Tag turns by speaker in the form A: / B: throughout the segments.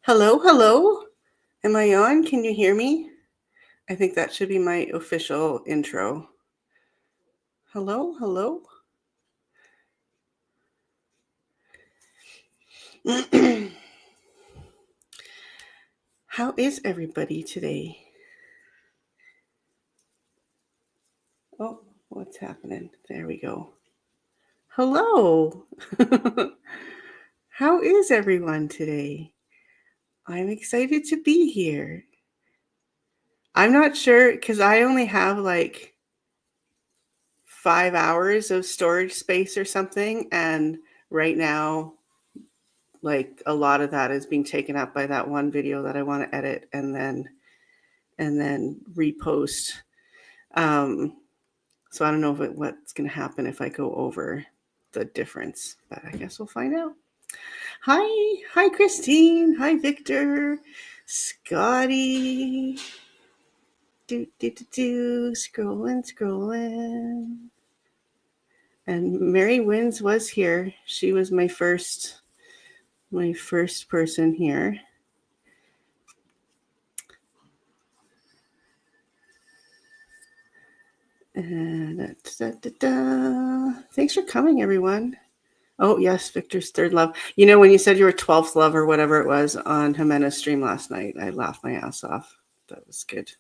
A: Hello, hello. Am I on? Can you hear me? I think that should be my official intro. Hello, hello. How is everybody today? Oh, what's happening? There we go. Hello. How is everyone today? I'm excited to be here. I'm not sure because I only have like 5 hours of storage space or something. And right now, like a lot of that is being taken up by that one video that I want to edit and then repost. So I don't know what's going to happen if I go over the difference, but I guess we'll find out. Hi, Christine. Hi, Victor, Scotty. Scrolling. And Mary Wins was here. She was my first person here. And thanks for coming, everyone. Oh, yes, Victor's third love. You know, when you said you were 12th love or whatever it was on Jimena's stream last night, I laughed my ass off. That was good.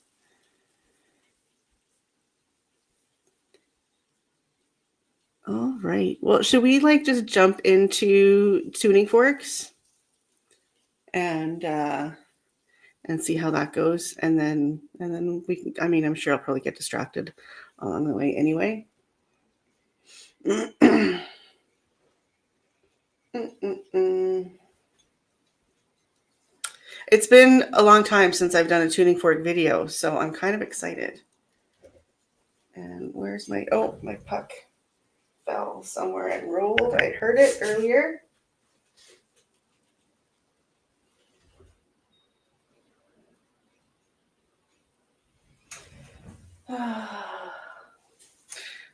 A: All right. Well, should we like just jump into tuning forks and see how that goes? And then we can, I mean, I'm sure I'll probably get distracted along the way anyway. It's been a long time since I've done a tuning fork video, so I'm kind of excited. And where's my puck fell somewhere and rolled. I heard it earlier.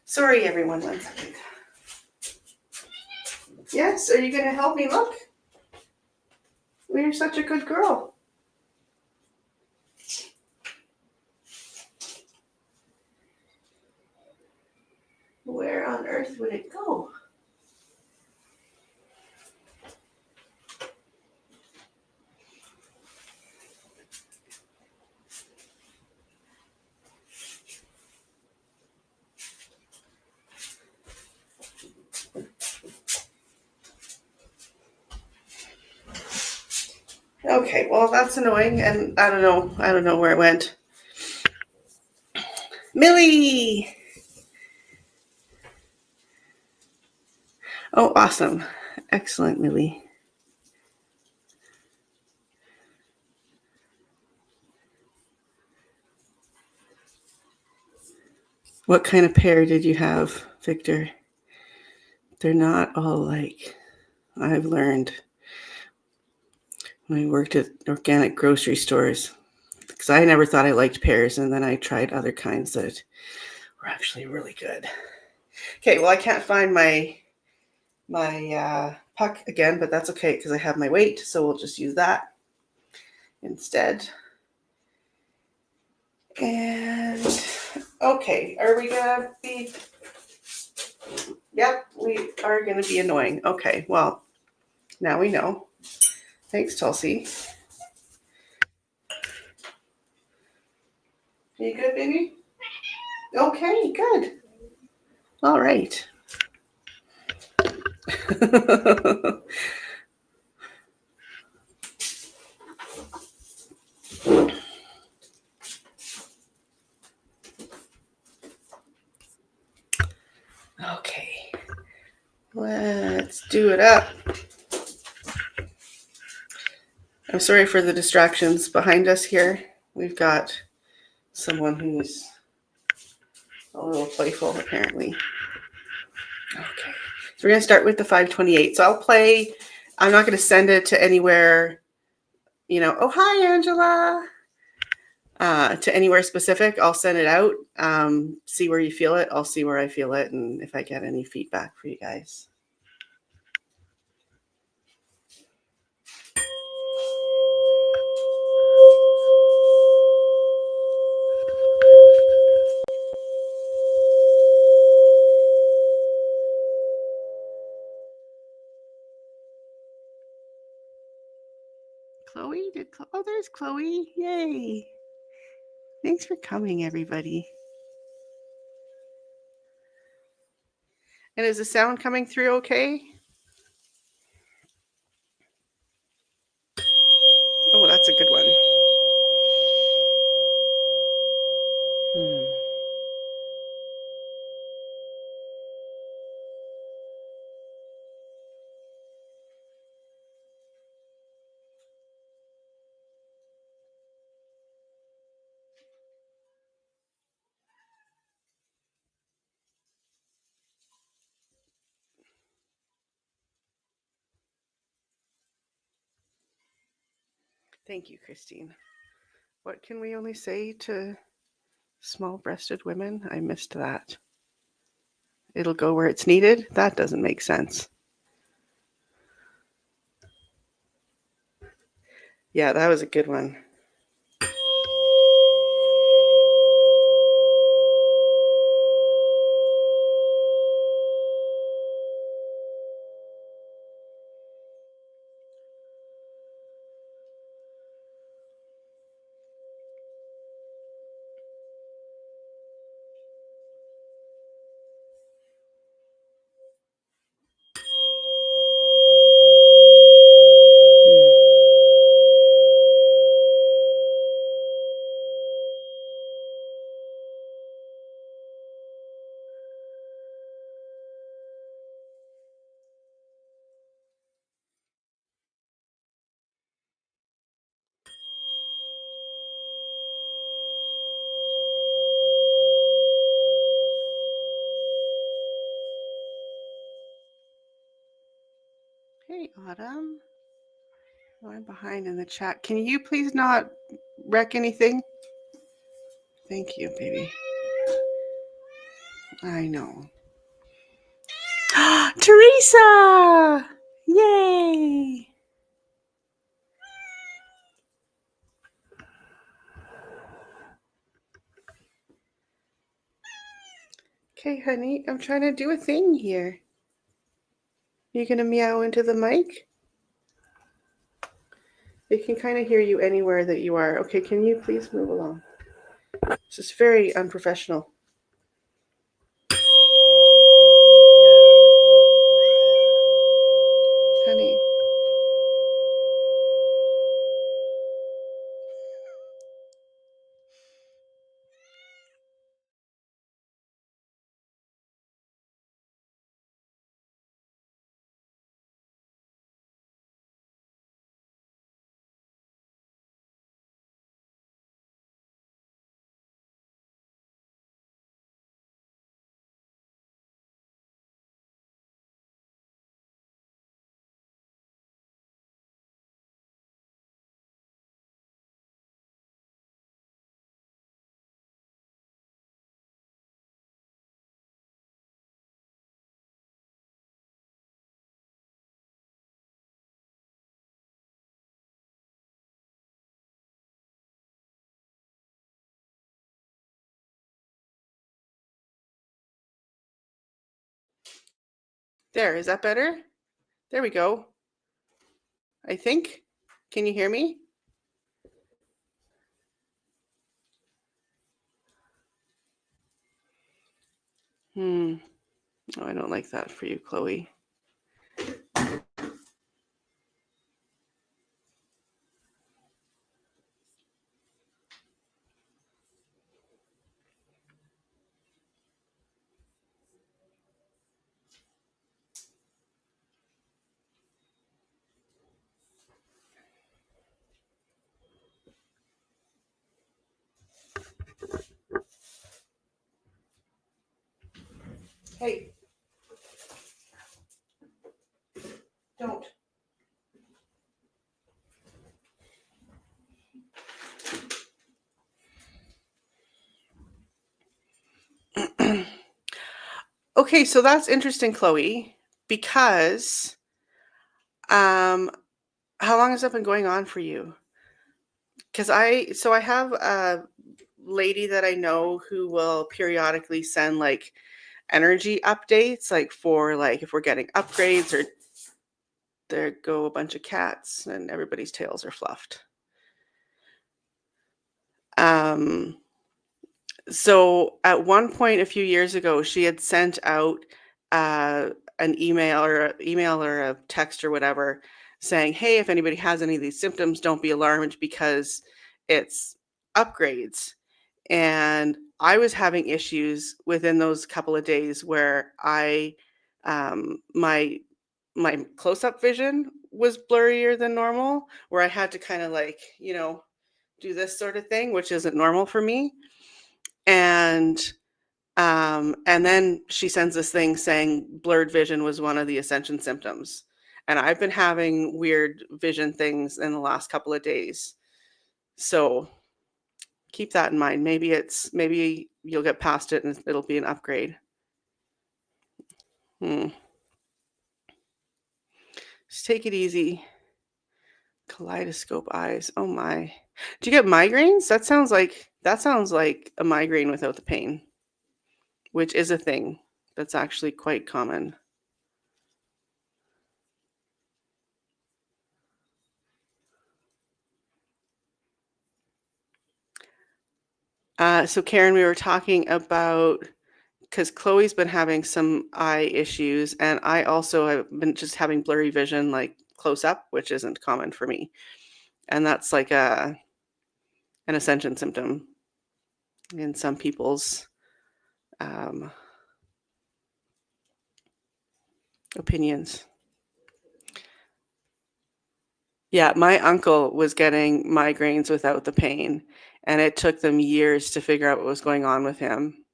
A: Sorry, everyone. 1 second. Yes, are you going to help me look? Well, you're such a good girl. Where on earth would it go? Okay, well, that's annoying, and I don't know where it went. Millie! Oh, awesome. Excellent, Millie. What kind of pair did you have, Victor? They're not all like I've learned when I worked at organic grocery stores, because I never thought I liked pears, and then I tried other kinds that were actually really good. Okay, well, I can't find my puck again, but that's okay because I have my weight, so we'll just use that instead. And okay, are we gonna be? Yep, we are gonna be annoying. Okay, well, now we know. Thanks, Tulsi. Are you good, baby? Okay, good. All right. Okay, let's do it up. I'm sorry for the distractions behind us here. We've got someone who's a little playful, apparently. Okay, so we're going to start with the 528. So I'll play, I'm not going to send it to anywhere, oh, hi, Angela, to anywhere specific. I'll send it out, see where you feel it. I'll see where I feel it, and if I get any feedback for you guys. Chloe? Oh, there's Chloe. Yay. Thanks for coming, everybody. And is the sound coming through okay? Oh, that's a good one. Thank you, Christine. What can we only say to small-breasted women? I missed that. It'll go where it's needed? That doesn't make sense. Yeah, that was a good one. Hey, Autumn. Oh, I'm behind in the chat. Can you please not wreck anything? Thank you, baby. I know. Teresa! Yay! Okay, honey, I'm trying to do a thing here. You gonna meow into the mic? They can kind of hear you anywhere that you are. Okay, can you please move along? This is very unprofessional. Honey. There, is that better? There we go. I think. Can you hear me? Oh, I don't like that for you, Chloe. Hey. Don't. Okay, so that's interesting, Chloe, because how long has that been going on for you? Because I have a lady that I know who will periodically send like energy updates, like for like if we're getting upgrades or there go a bunch of cats and everybody's tails are fluffed. So at one point a few years ago, she had sent out an email or a text or whatever saying, "Hey, if anybody has any of these symptoms, don't be alarmed because it's upgrades." And I was having issues within those couple of days where my close-up vision was blurrier than normal, where I had to kind of like, do this sort of thing, which isn't normal for me. And then she sends this thing saying blurred vision was one of the Ascension symptoms. And I've been having weird vision things in the last couple of days. So keep that in mind. Maybe you'll get past it and it'll be an upgrade. Just take it easy. Kaleidoscope eyes. Oh my. Do you get migraines? That sounds like a migraine without the pain, which is a thing that's actually quite common. So Karen, we were talking about, because Chloe's been having some eye issues, and I also have been just having blurry vision, like close up, which isn't common for me. And that's like an Ascension symptom in some people's opinions. Yeah, my uncle was getting migraines without the pain, and it took them years to figure out what was going on with him.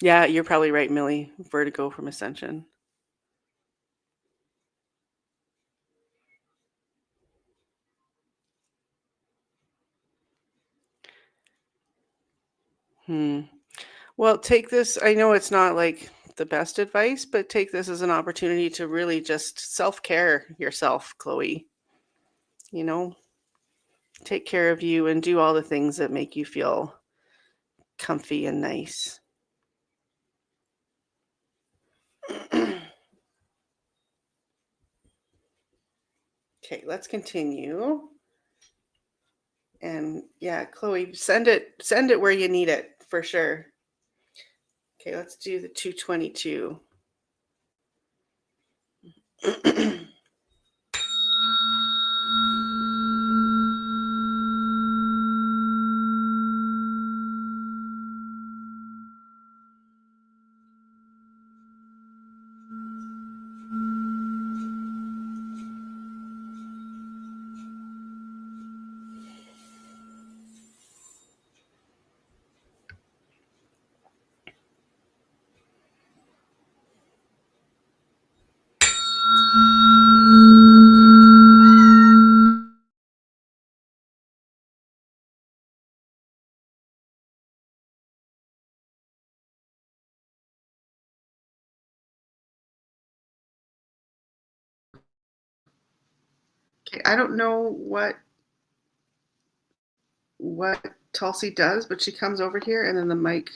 A: Yeah, you're probably right, Millie. Vertigo from Ascension. Well, take this. I know it's not like the best advice, but take this as an opportunity to really just self-care yourself, Chloe. Take care of you and do all the things that make you feel comfy and nice. Okay, let's continue. And yeah, Chloe, send it where you need it for sure. Okay, let's do the 222. Okay, I don't know what Tulsi does, but she comes over here and then the mic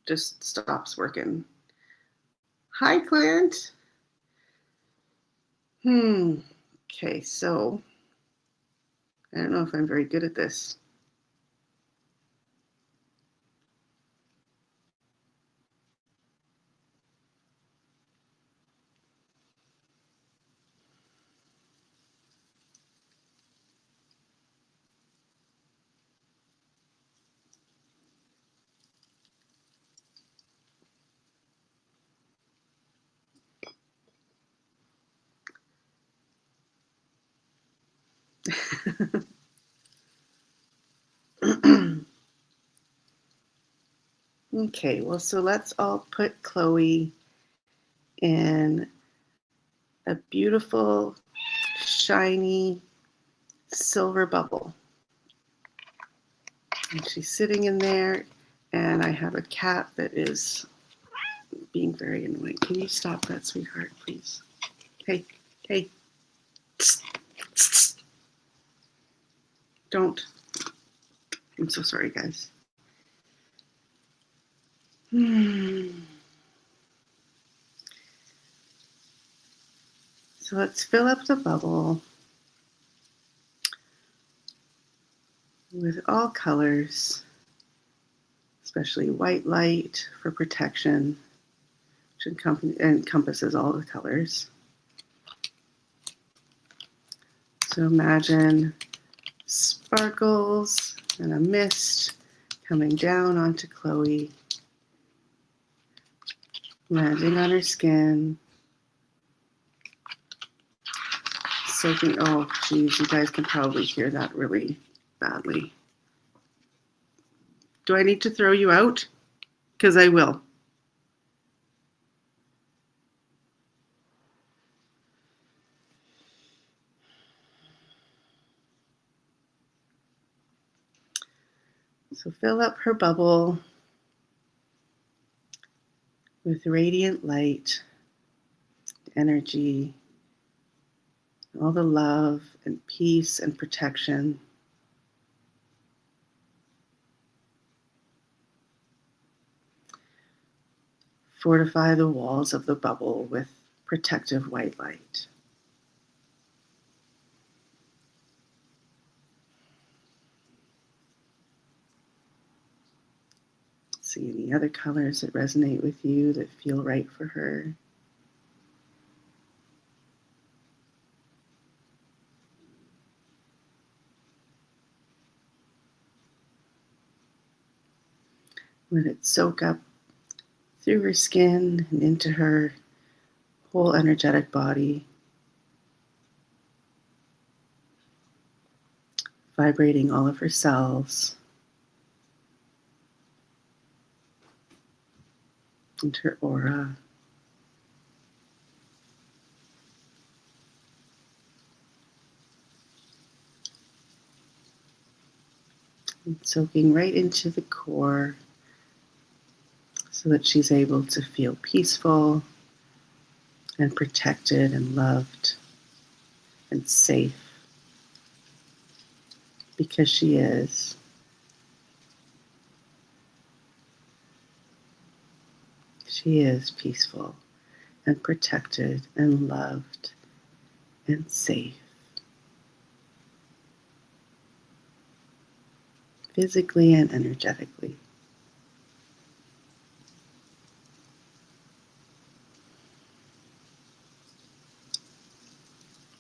A: just stops working. Hi, Clint. Okay, so I don't know if I'm very good at this. Okay, well, so let's all put Chloe in a beautiful, shiny silver bubble. And she's sitting in there, and I have a cat that is being very annoying. Can you stop that, sweetheart, please? Hey. Don't. I'm so sorry, guys. So let's fill up the bubble with all colors, especially white light for protection, which encompasses all the colors. So imagine sparkles and a mist coming down onto Chloe, landing on her skin, soaking. Oh, geez, you guys can probably hear that really badly. Do I need to throw you out? Because I will. So fill up her bubble with radiant light, energy, all the love and peace and protection. Fortify the walls of the bubble with protective white light. See any other colors that resonate with you, that feel right for her. Let it soak up through her skin and into her whole energetic body, vibrating all of her cells into her aura. And soaking right into the core so that she's able to feel peaceful and protected and loved and safe, because she is. She is peaceful and protected and loved and safe, physically and energetically.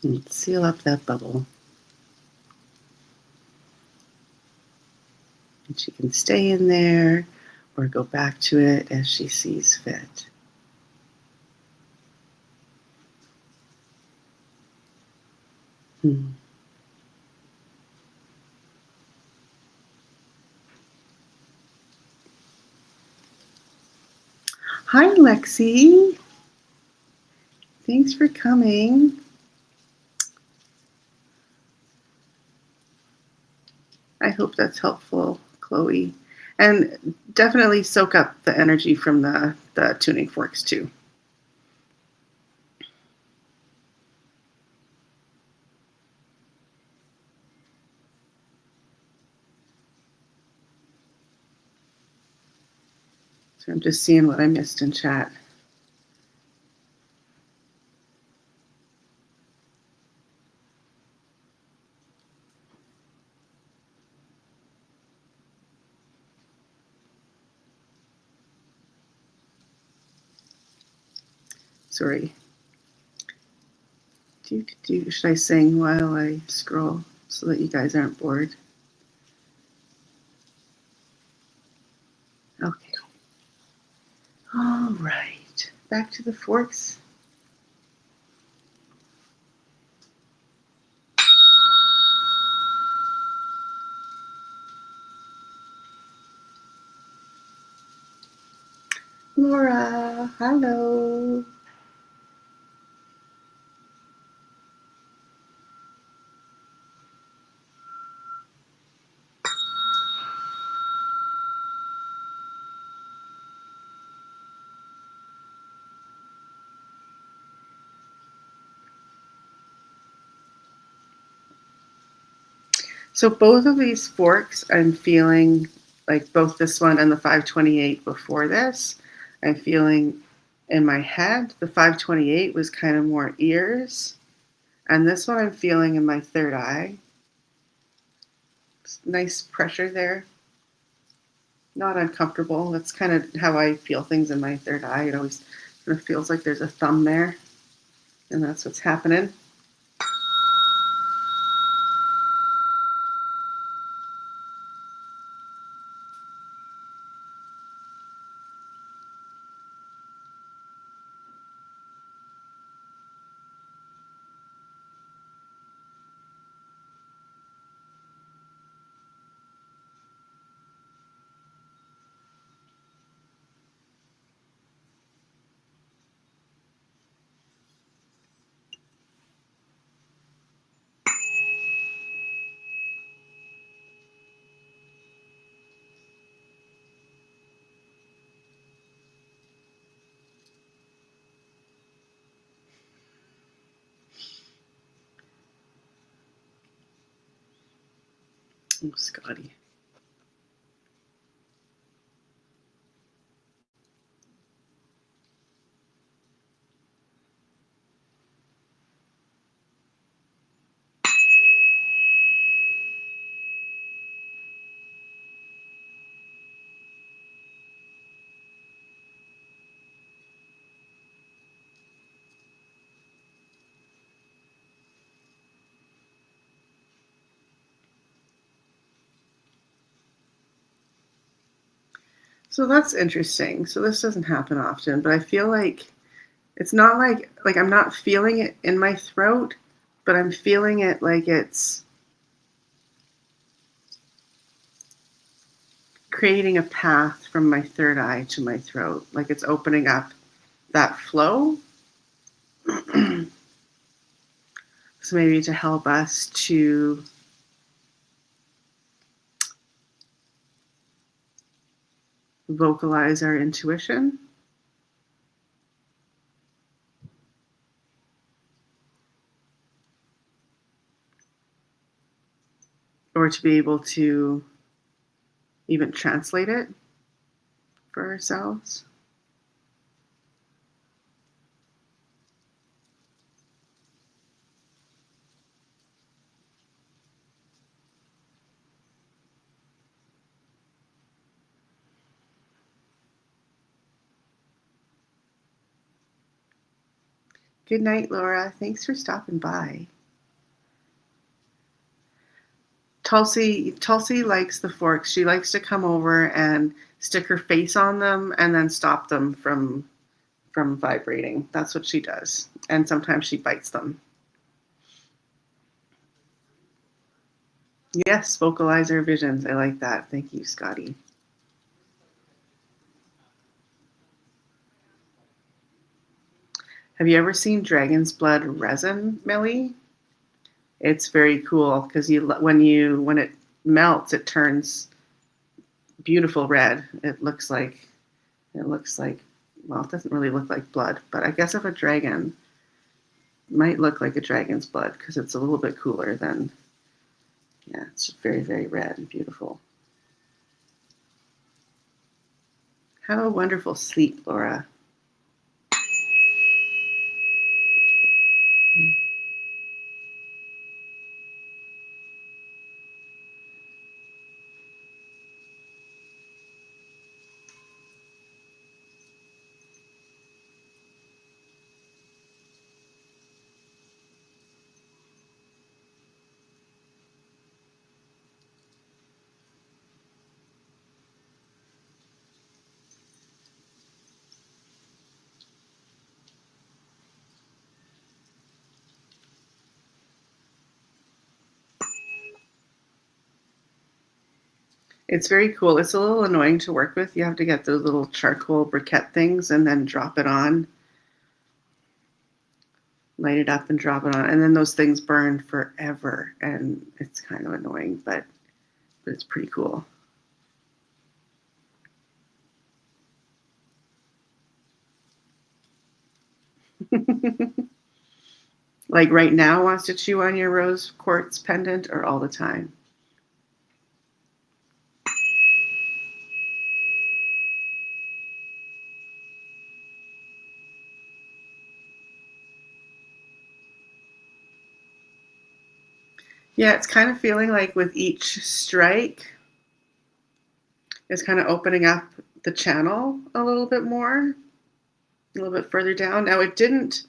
A: And seal up that bubble. And she can stay in there or go back to it as she sees fit. Hi, Lexi. Thanks for coming. I hope that's helpful, Chloe. And definitely soak up the energy from the tuning forks too. So I'm just seeing what I missed in chat. Sorry. Should I sing while I scroll so that you guys aren't bored? Okay. All right. Back to the forks. Laura, hello. So both of these forks, I'm feeling like both this one and the 528 before this, I'm feeling in my head, the 528 was kind of more ears, And this one I'm feeling in my third eye. Nice pressure there. Not uncomfortable. That's kind of how I feel things in my third eye. It always kind of feels like there's a thumb there, and that's what's happening. Oh, Scotty. So that's interesting. So this doesn't happen often, but I feel like it's not like I'm not feeling it in my throat, but I'm feeling it like it's creating a path from my third eye to my throat, like it's opening up that flow. So maybe to help us to vocalize our intuition. Or to be able to even translate it for ourselves. Good night, Laura. Thanks for stopping by. Tulsi likes the forks. She likes to come over and stick her face on them and then stop them from vibrating. That's what she does. And sometimes she bites them. Yes, vocalizer visions. I like that. Thank you, Scotty. Have you ever seen Dragon's Blood resin, Millie? It's very cool because when it melts, it turns beautiful red. It looks like well, it doesn't really look like blood, but I guess if a dragon might look like a dragon's blood because it's a little bit cooler than yeah, it's very, very red and beautiful. Have a wonderful sleep, Laura. It's very cool. It's a little annoying to work with. You have to get those little charcoal briquette things and then drop it on, light it up and drop it on. And then those things burn forever. And it's kind of annoying, but it's pretty cool. Like right now wants to chew on your rose quartz pendant or all the time? Yeah, it's kind of feeling like with each strike, it's kind of opening up the channel a little bit more, a little bit further down. Now it didn't,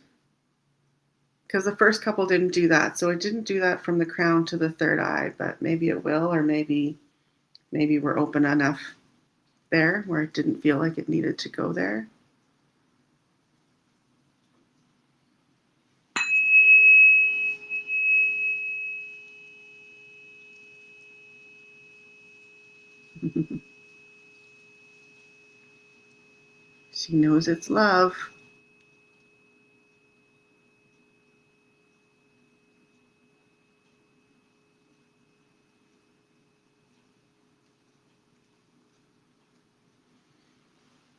A: because the first couple didn't do that. So it didn't do that from the crown to the third eye, but maybe it will, or maybe we're open enough there where it didn't feel like it needed to go there. She knows it's love.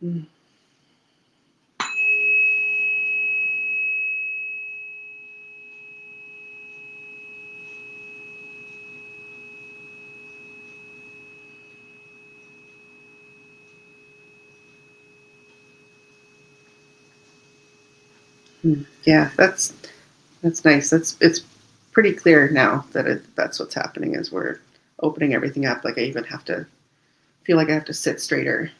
A: Mm. Yeah, that's nice. It's pretty clear now that that's what's happening is we're opening everything up. Like I even have to feel like I have to sit straighter.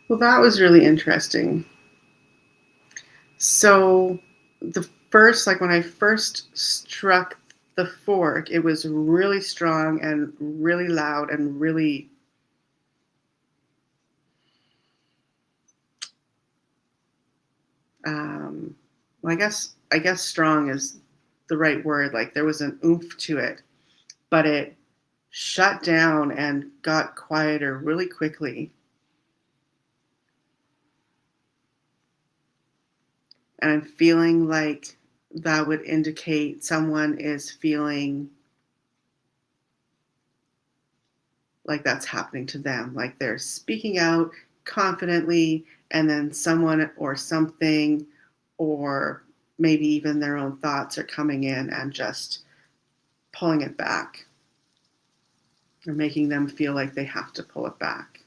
A: Well, that was really interesting. So the first, like when I first struck the fork, it was really strong and really loud and really well, I guess strong is the right word. Like there was an oomph to it, but it shut down and got quieter really quickly. And I'm feeling like that would indicate someone is feeling like that's happening to them. Like they're speaking out confidently, and then someone or something, or maybe even their own thoughts are coming in and just pulling it back or making them feel like they have to pull it back.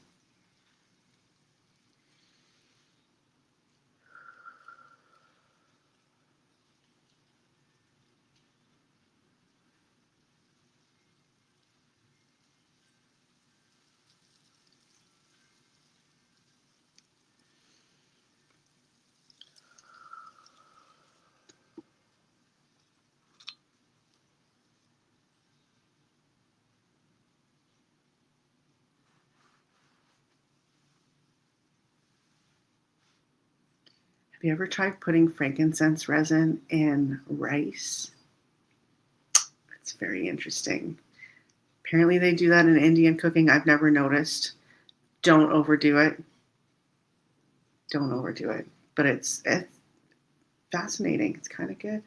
A: Have you ever tried putting frankincense resin in rice? It's very interesting. Apparently, they do that in Indian cooking. I've never noticed. Don't overdo it. Don't overdo it. But it's fascinating. It's kind of good.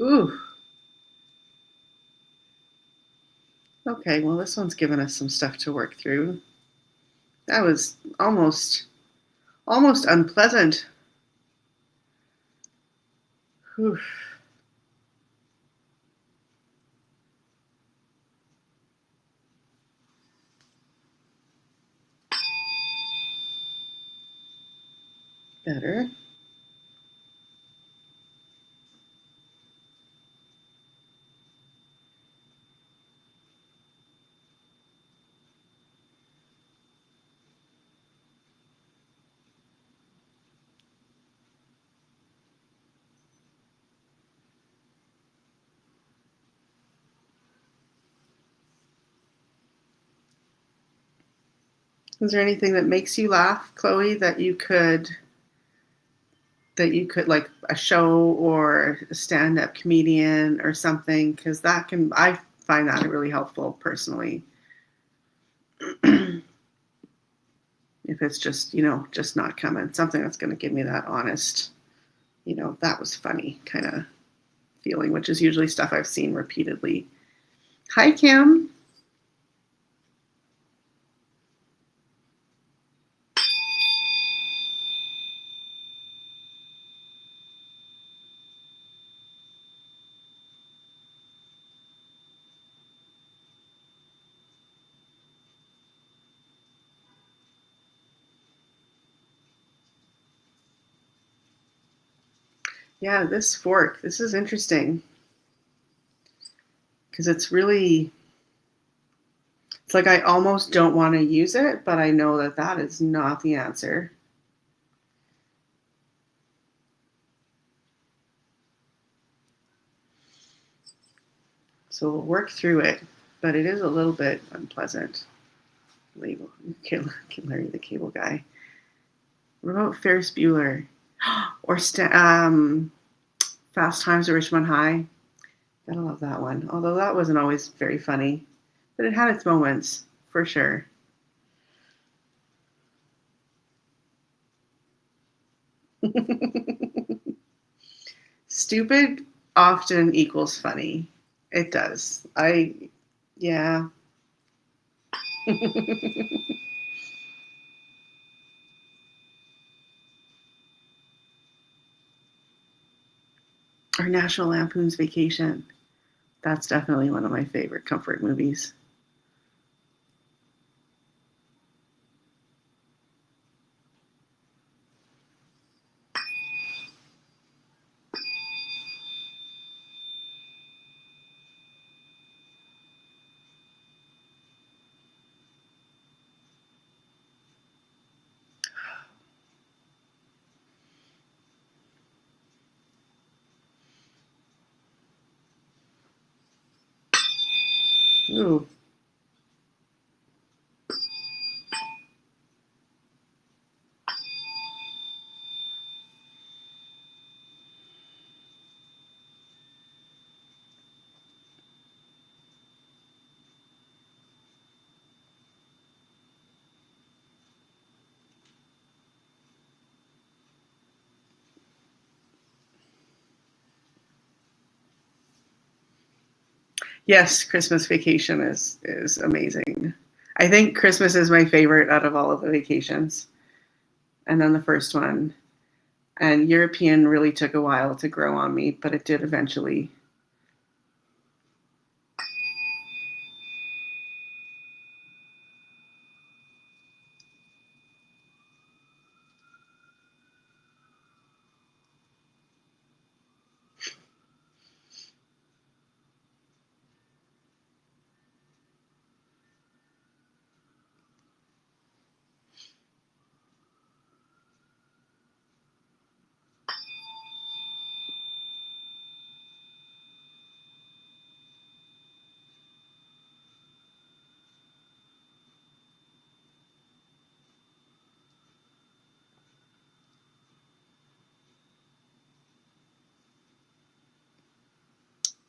A: Ooh. Okay, well, this one's given us some stuff to work through. That was almost unpleasant. Whew. Better. Is there anything that makes you laugh, Chloe, that you could like a show or a stand-up comedian or something? Because I find that really helpful personally. If it's just, just not coming, something that's going to give me that honest, that was funny kind of feeling, which is usually stuff I've seen repeatedly. Hi, Kim. Yeah, this fork, this is interesting. Because it's like I almost don't want to use it, but I know that that is not the answer. So we'll work through it, but it is a little bit unpleasant. Label. Larry the Cable Guy. What about Ferris Bueller? Or Fast Times at Ridgemont High? Gotta love that one. Although that wasn't always very funny, but it had its moments, for sure. Stupid often equals funny. It does. Yeah. Or National Lampoon's Vacation. That's definitely one of my favorite comfort movies. Ooh. Yes, Christmas Vacation is amazing. I think Christmas is my favorite out of all of the vacations. And then the first one. And European really took a while to grow on me, but it did eventually.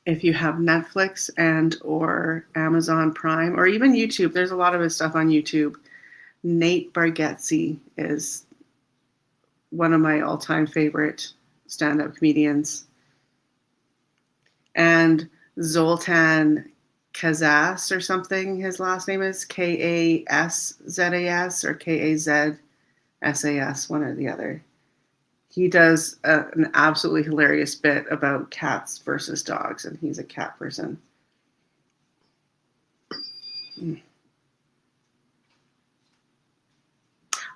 A: If you have Netflix and or Amazon Prime or even YouTube, there's a lot of his stuff on YouTube. Nate Bargatze is one of my all-time favorite stand-up comedians. And Zoltan Kazas or something, his last name is Kasszas or Kazsas, one or the other. He does an absolutely hilarious bit about cats versus dogs, and he's a cat person.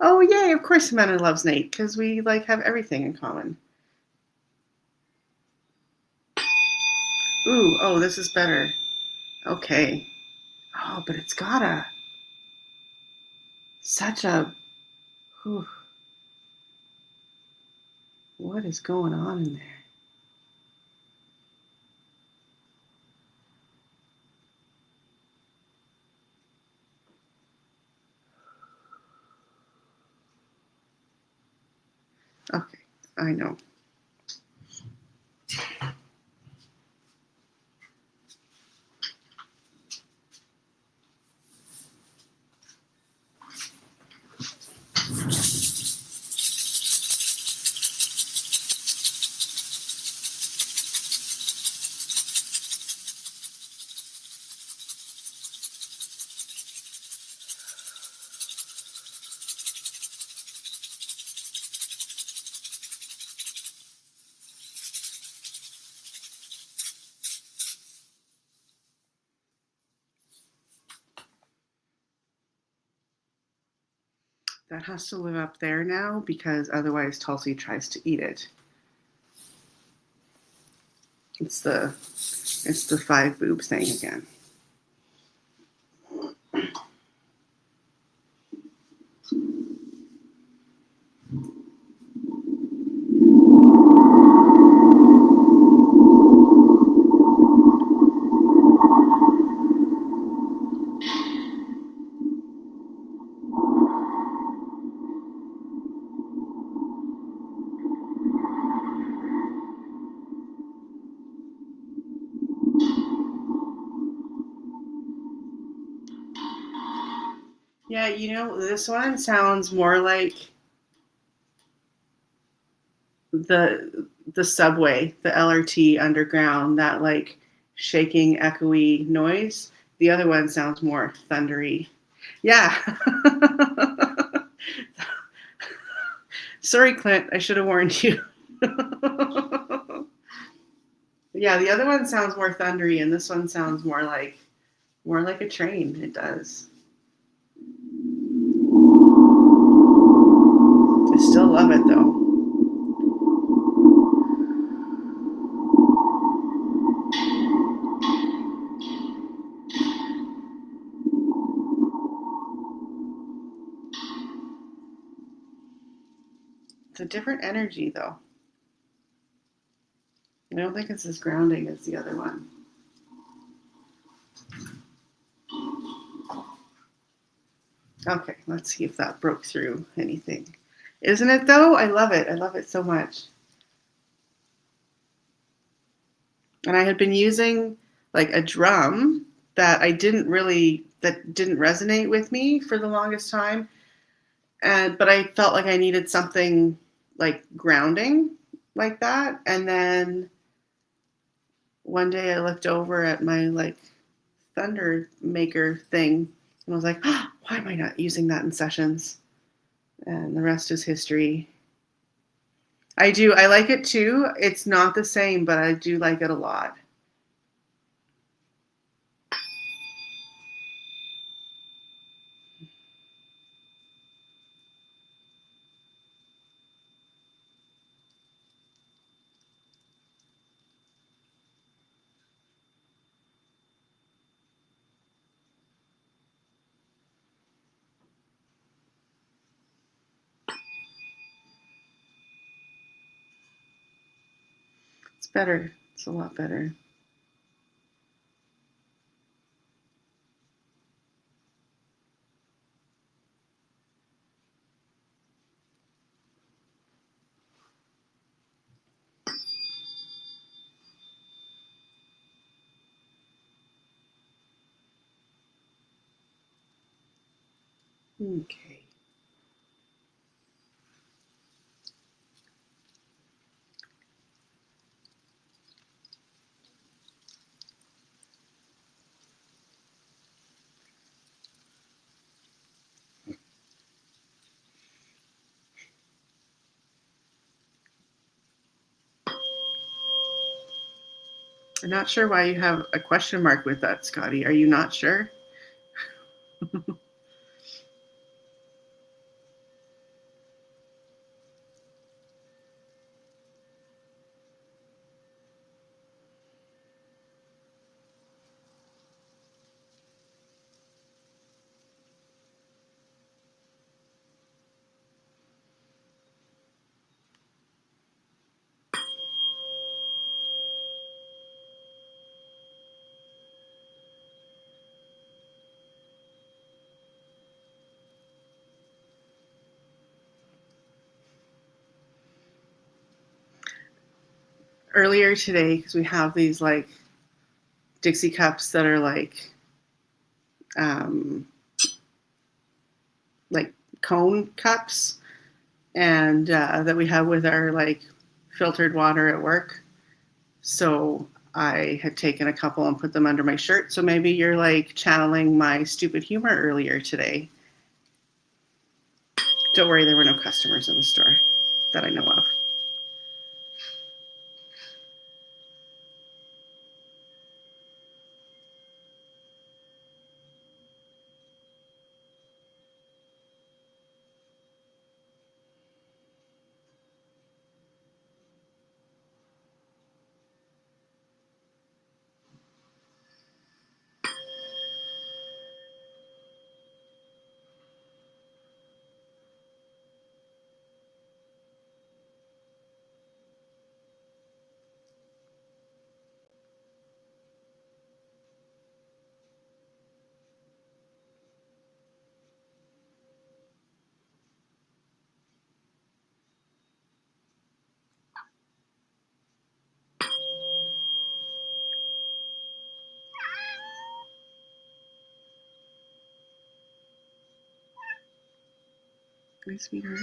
A: Oh yay! Of course, Amanda loves Nate because we have everything in common. Ooh, oh, this is better. Okay. Oh, but it's got such a. Whew, what is going on in there? Okay, I know. That has to live up there now because otherwise Tulsi tries to eat it. It's the five boob thing again. Yeah, this one sounds more like the subway, the LRT underground, that like shaking, echoey noise. The other one sounds more thundery. Yeah. Sorry, Clint. I should have warned you. Yeah, the other one sounds more thundery, and this one sounds more like a train. It does. I still love it though. It's a different energy though. I don't think it's as grounding as the other one. Okay, let's see if that broke through anything. Isn't it though? I love it. I love it so much. And I had been using like a drum that didn't resonate with me for the longest time. But I felt like I needed something like grounding like that. And then one day I looked over at my like thunder maker thing and I was like, oh, why am I not using that in sessions? And the rest is history. I do. I like it too. It's not the same, but I do like it a lot. It's better. It's a lot better. Okay. I'm not sure why you have a question mark with that, Scotty. Are you not sure? earlier today, because we have these like Dixie cups that are like cone cups, and that we have with our like filtered water at work. So I had taken a couple and put them under my shirt. So maybe you're like channeling my stupid humor earlier today. Don't worry, there were no customers in the store that I know of. My sweetheart,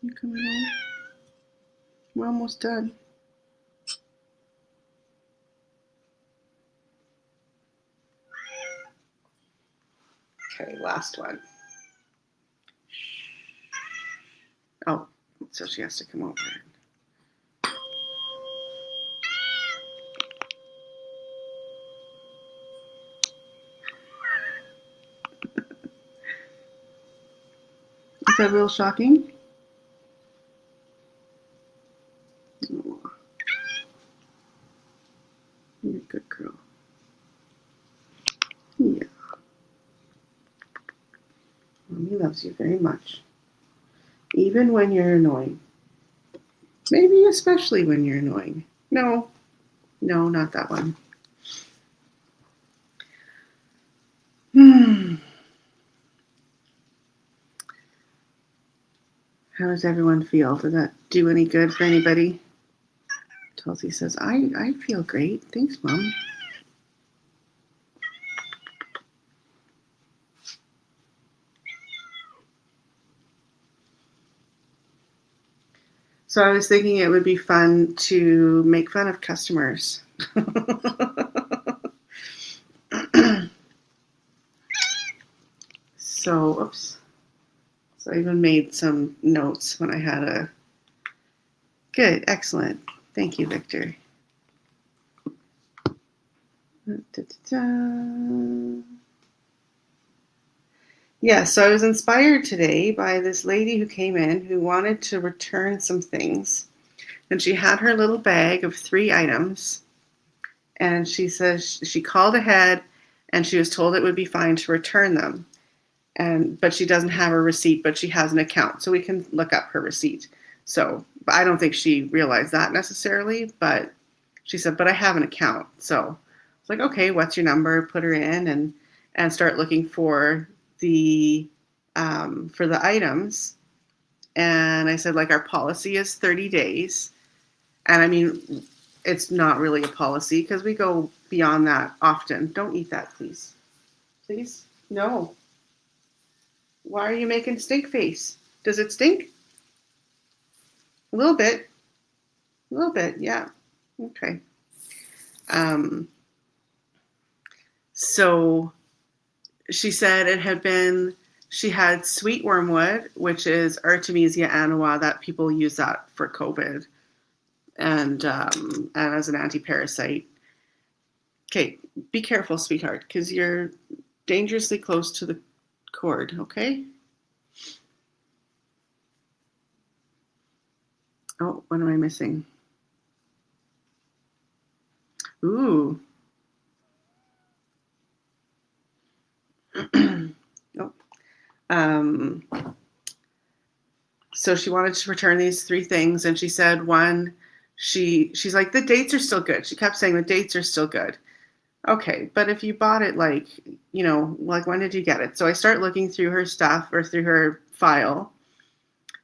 A: you coming home? We're almost done. Okay, last one. Oh, so she has to come over. Is that real shocking? Oh, you're a good girl. Yeah. Mommy loves you very much. Even when you're annoying. Maybe especially when you're annoying. No, not that one. How does everyone feel? Did that do any good for anybody? Tulsi says, I feel great. Thanks, Mom. So I was thinking it would be fun to make fun of customers. So, oops. So I even made some notes when I had a... Good, excellent. Thank you, Victor. Yeah, so I was inspired today by this lady who came in who wanted to return some things. And she had her little bag of 3 items. And she says she called ahead and she was told it would be fine to return them. But she doesn't have a receipt, but she has an account. So we can look up her receipt. So I don't think she realized that necessarily, but she said, but I have an account. So it's like, okay, what's your number? Put her in and start looking for the items. And I said, like, our policy is 30 days. And I mean, it's not really a policy because we go beyond that often. Don't eat that, please. Please? No. Why are you making stink face? Does it stink? A little bit. A little bit, yeah. Okay. So she said she had sweet wormwood, which is Artemisia annua, that people use that for COVID and as an anti-parasite. Okay, be careful, sweetheart, because you're dangerously close to the cord, okay? Oh, what am I missing? Ooh. Oh. So she wanted to return these 3 things, and she said one, she's like, the dates are still good. She kept saying the dates are still good. Okay, but if you bought it like, like when did you get it? So I start looking through her stuff or through her file,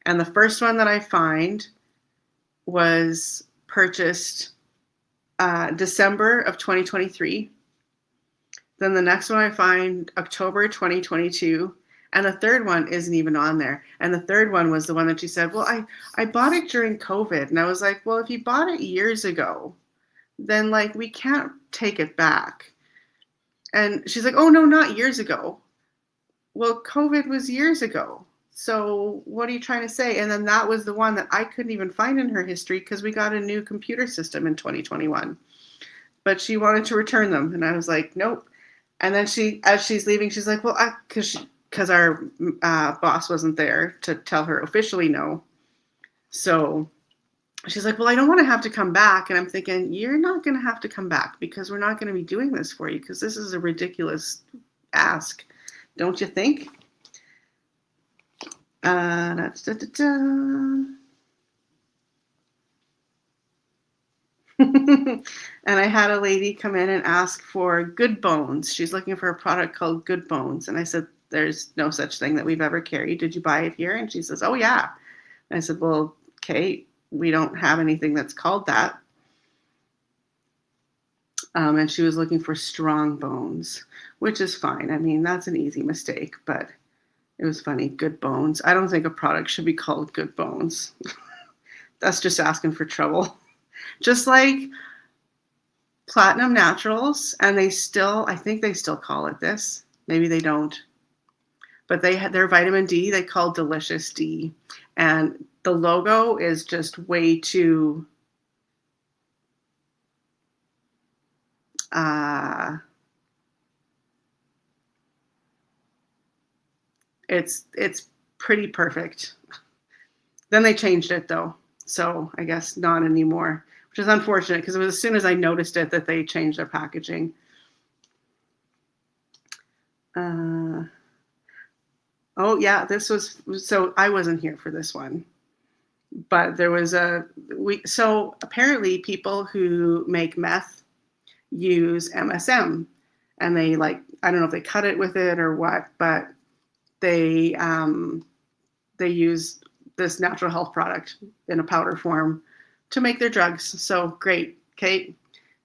A: and the first one that I find was purchased December of 2023. Then the next one I find October 2022. And the third one isn't even on there. And the third one was the one that she said, well, I bought it during COVID. And I was like, well, if you bought it years ago, then like we can't take it back. And she's like, oh, no, not years ago. Well, COVID was years ago. So what are you trying to say? And then that was the one that I couldn't even find in her history because we got a new computer system in 2021. But she wanted to return them. And I was like, nope. And then as she's leaving, she's like, well, because our boss wasn't there to tell her officially no. So she's like, well, I don't want to have to come back. And I'm thinking, you're not going to have to come back because we're not going to be doing this for you because this is a ridiculous ask. Don't you think? And I had a lady come in and ask for Good Bones. She's looking for a product called Good Bones. And I said, there's no such thing that we've ever carried. Did you buy it here? And she says, oh, yeah. And I said, well, okay, we don't have anything that's called that. And she was looking for Strong Bones, which is fine. I mean, that's an easy mistake, but it was funny. Good Bones. I don't think a product should be called Good Bones. That's just asking for trouble. Just like Platinum Naturals, and I think they still call it this. Maybe they don't. But their vitamin D, they call Delicious D. And the logo is just way too it's pretty perfect. Then they changed it though. So I guess not anymore, which is unfortunate because it was as soon as I noticed it that they changed their packaging. Oh yeah, so I wasn't here for this one, but there was so apparently people who make meth use MSM, and they I don't know if they cut it with it or what, but they use this natural health product in a powder form to make their drugs. So great, Kate.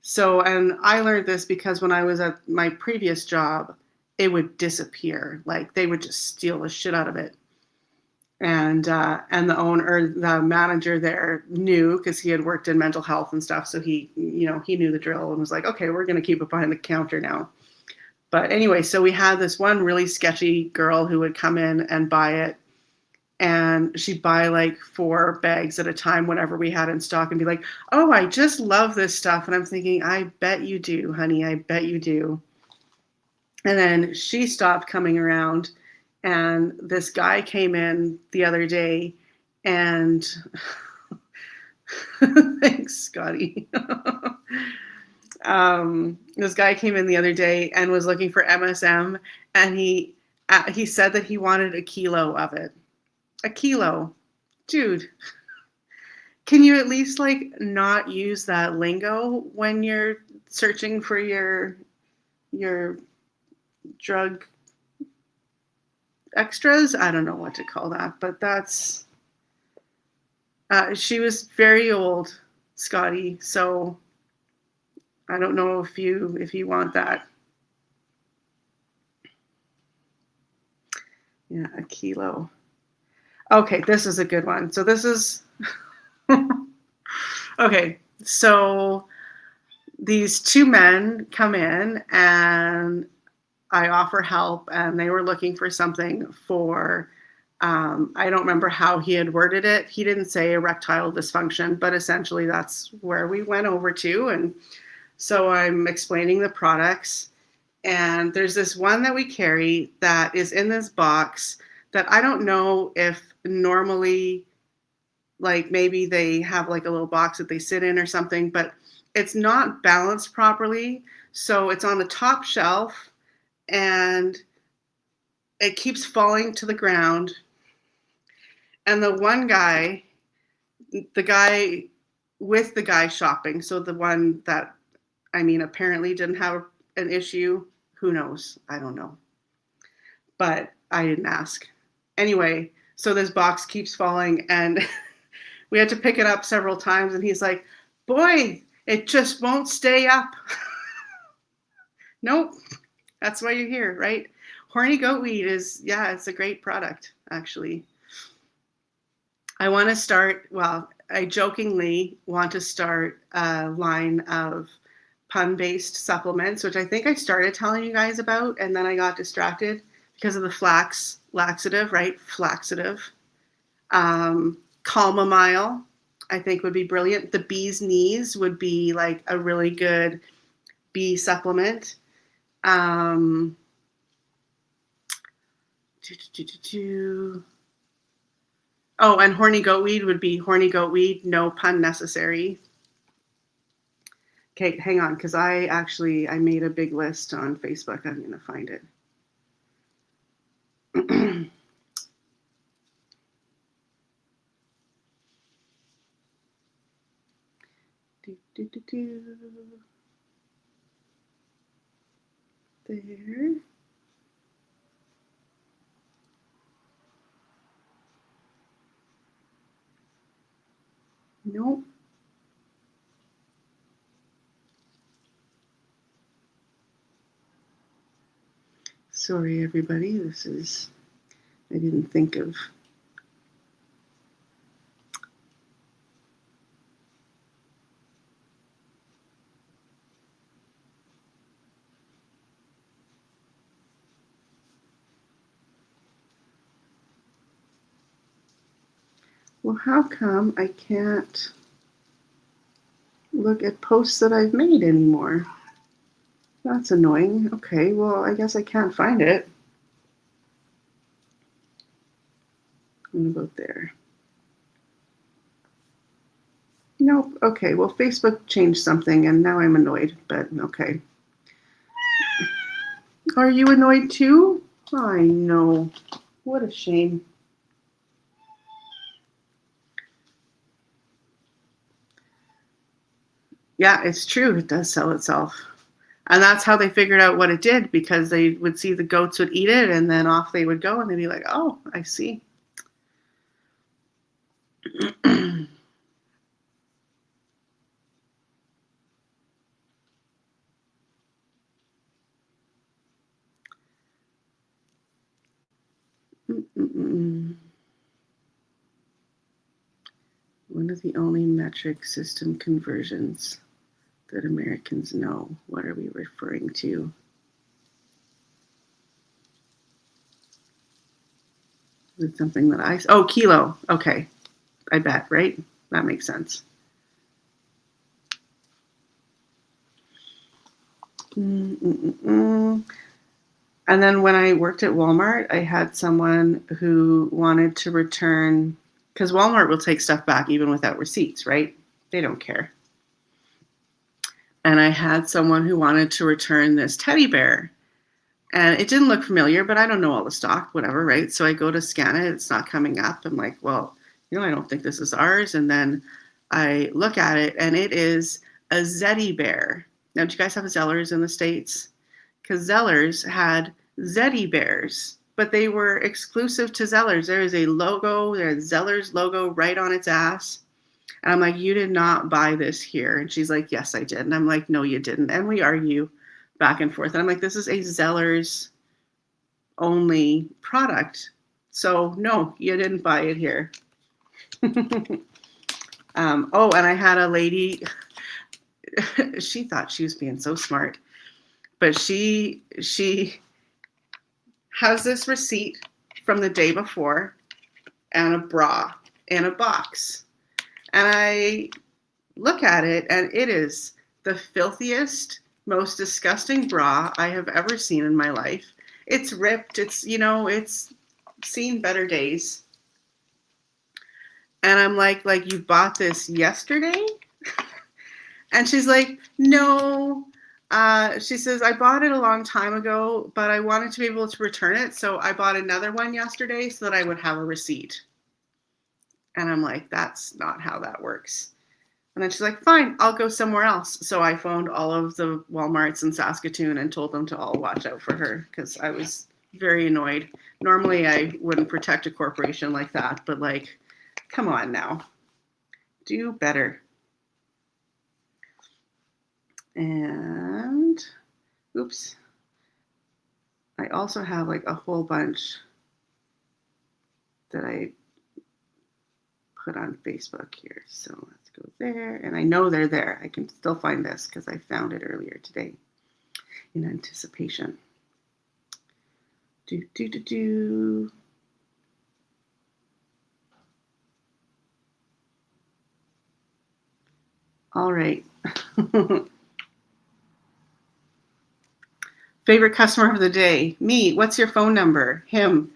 A: So, and I learned this because when I was at my previous job, it would disappear. Like they would just steal the shit out of it. And the manager there knew because he had worked in mental health and stuff. So he knew the drill and was like, okay, we're going to keep it behind the counter now. But anyway, so we had this one really sketchy girl who would come in and buy it. And she'd buy like 4 bags at a time, whatever we had in stock, and be like, oh, I just love this stuff. And I'm thinking, I bet you do, honey. I bet you do. And then she stopped coming around. And this guy came in the other day and thanks, Scotty. This guy came in the other day and was looking for MSM. And he said that he wanted a kilo of it. A kilo. Dude, can you at least not use that lingo when you're searching for your drug extras? I don't know what to call that, but that's she was very old, Scotty, so I don't know if you want that. Yeah, a kilo. Okay, this is a good one. So this is okay. So these 2 men come in and I offer help, and they were looking for something for, I don't remember how he had worded it. He didn't say erectile dysfunction, but essentially that's where we went over to. And so I'm explaining the products, and there's this one that we carry that is in this box that I don't know if normally, maybe they have a little box that they sit in or something, but it's not balanced properly. So it's on the top shelf and it keeps falling to the ground. And the one guy, the guy with the guy shopping, so the one that, apparently didn't have an issue. Who knows? I don't know. But I didn't ask. Anyway, so this box keeps falling, and We had to pick it up several times, and he's like, boy, it just won't stay up. Nope. That's why you're here, right? Horny goat weed is, yeah, it's a great product, actually. I want to start, well, I jokingly want to start a line of pun-based supplements, which I think I started telling you guys about, and then I got distracted because of the flax laxative, right? Flaxative. Calmamile, I think would be brilliant. The bee's knees would be like a really good bee supplement. Oh, and horny goat weed would be horny goat weed, no pun necessary. Okay, hang on, because I made a big list on Facebook. I'm going to find it. There. Nope. Sorry, everybody. I didn't think of. Well, how come I can't look at posts that I've made anymore? That's annoying. Okay, well, I guess I can't find it. What about there? Nope. Okay, well, Facebook changed something, and now I'm annoyed, but okay. Are you annoyed too? I know. What a shame. Yeah, it's true. It does sell itself. And that's how they figured out what it did, because they would see the goats would eat it, and then off they would go, and they'd be like, oh, I see. One of the only metric system conversions that Americans know. What are we referring to? Is it something that oh, kilo. Okay. I bet, right? That makes sense. And then when I worked at Walmart, I had someone who wanted to return, because Walmart will take stuff back even without receipts, right? They don't care. And I had someone who wanted to return this teddy bear. And it didn't look familiar, but I don't know all the stock, whatever, right? So I go to scan it. It's not coming up. I'm like, well, I don't think this is ours. And then I look at it, and it is a Zeddy bear. Now, do you guys have Zellers in the States? Because Zellers had Zeddy bears, but they were exclusive to Zellers. There is a logo, there's Zellers logo right on its ass. And I'm like, you did not buy this here. And she's like, yes, I did. And I'm like, no, you didn't. And we argue back and forth. And I'm like, this is a Zellers only product. So no, you didn't buy it here. Oh, and I had a lady, she thought she was being so smart, but she has this receipt from the day before and a bra in a box. And I look at it, and it is the filthiest, most disgusting bra I have ever seen in my life. It's ripped. It's, it's seen better days. And I'm like, you bought this yesterday? And she's like, no. She says, I bought it a long time ago, but I wanted to be able to return it. So I bought another one yesterday so that I would have a receipt. And I'm like, that's not how that works. And then she's like, fine, I'll go somewhere else. So I phoned all of the Walmarts in Saskatoon and told them to all watch out for her, because I was very annoyed. Normally I wouldn't protect a corporation like that, but come on now. Do better. And oops. I also have like a whole bunch that I put on Facebook here. So let's go there. And I know they're there. I can still find this because I found it earlier today in anticipation. All right. Favorite customer of the day? Me. What's your phone number? Him.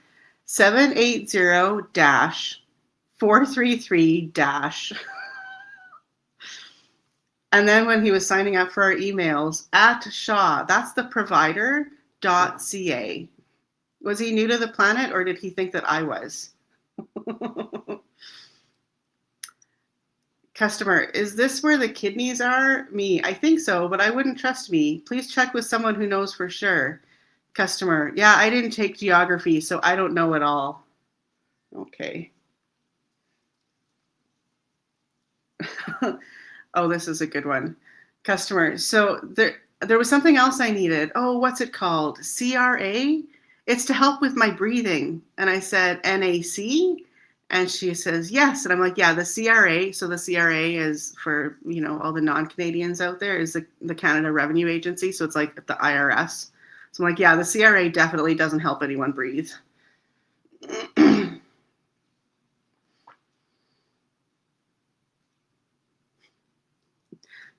A: 780-433- and then when he was signing up for our emails, @Shaw, that's the provider.ca. Was he new to the planet or did he think that I was? Customer, is this where the kidneys are? Me, I think so, but I wouldn't trust me. Please check with someone who knows for sure. Customer, yeah, I didn't take geography, so I don't know it all. Okay. Oh, this is a good one. Customer, so there was something else I needed. Oh, what's it called? CRA? It's to help with my breathing. And I said, NAC? And she says, yes. And I'm like, yeah, the CRA. So the CRA is for, all the non-Canadians out there is the Canada Revenue Agency. So it's like the IRS. So I'm like, yeah, the CRA definitely doesn't help anyone breathe.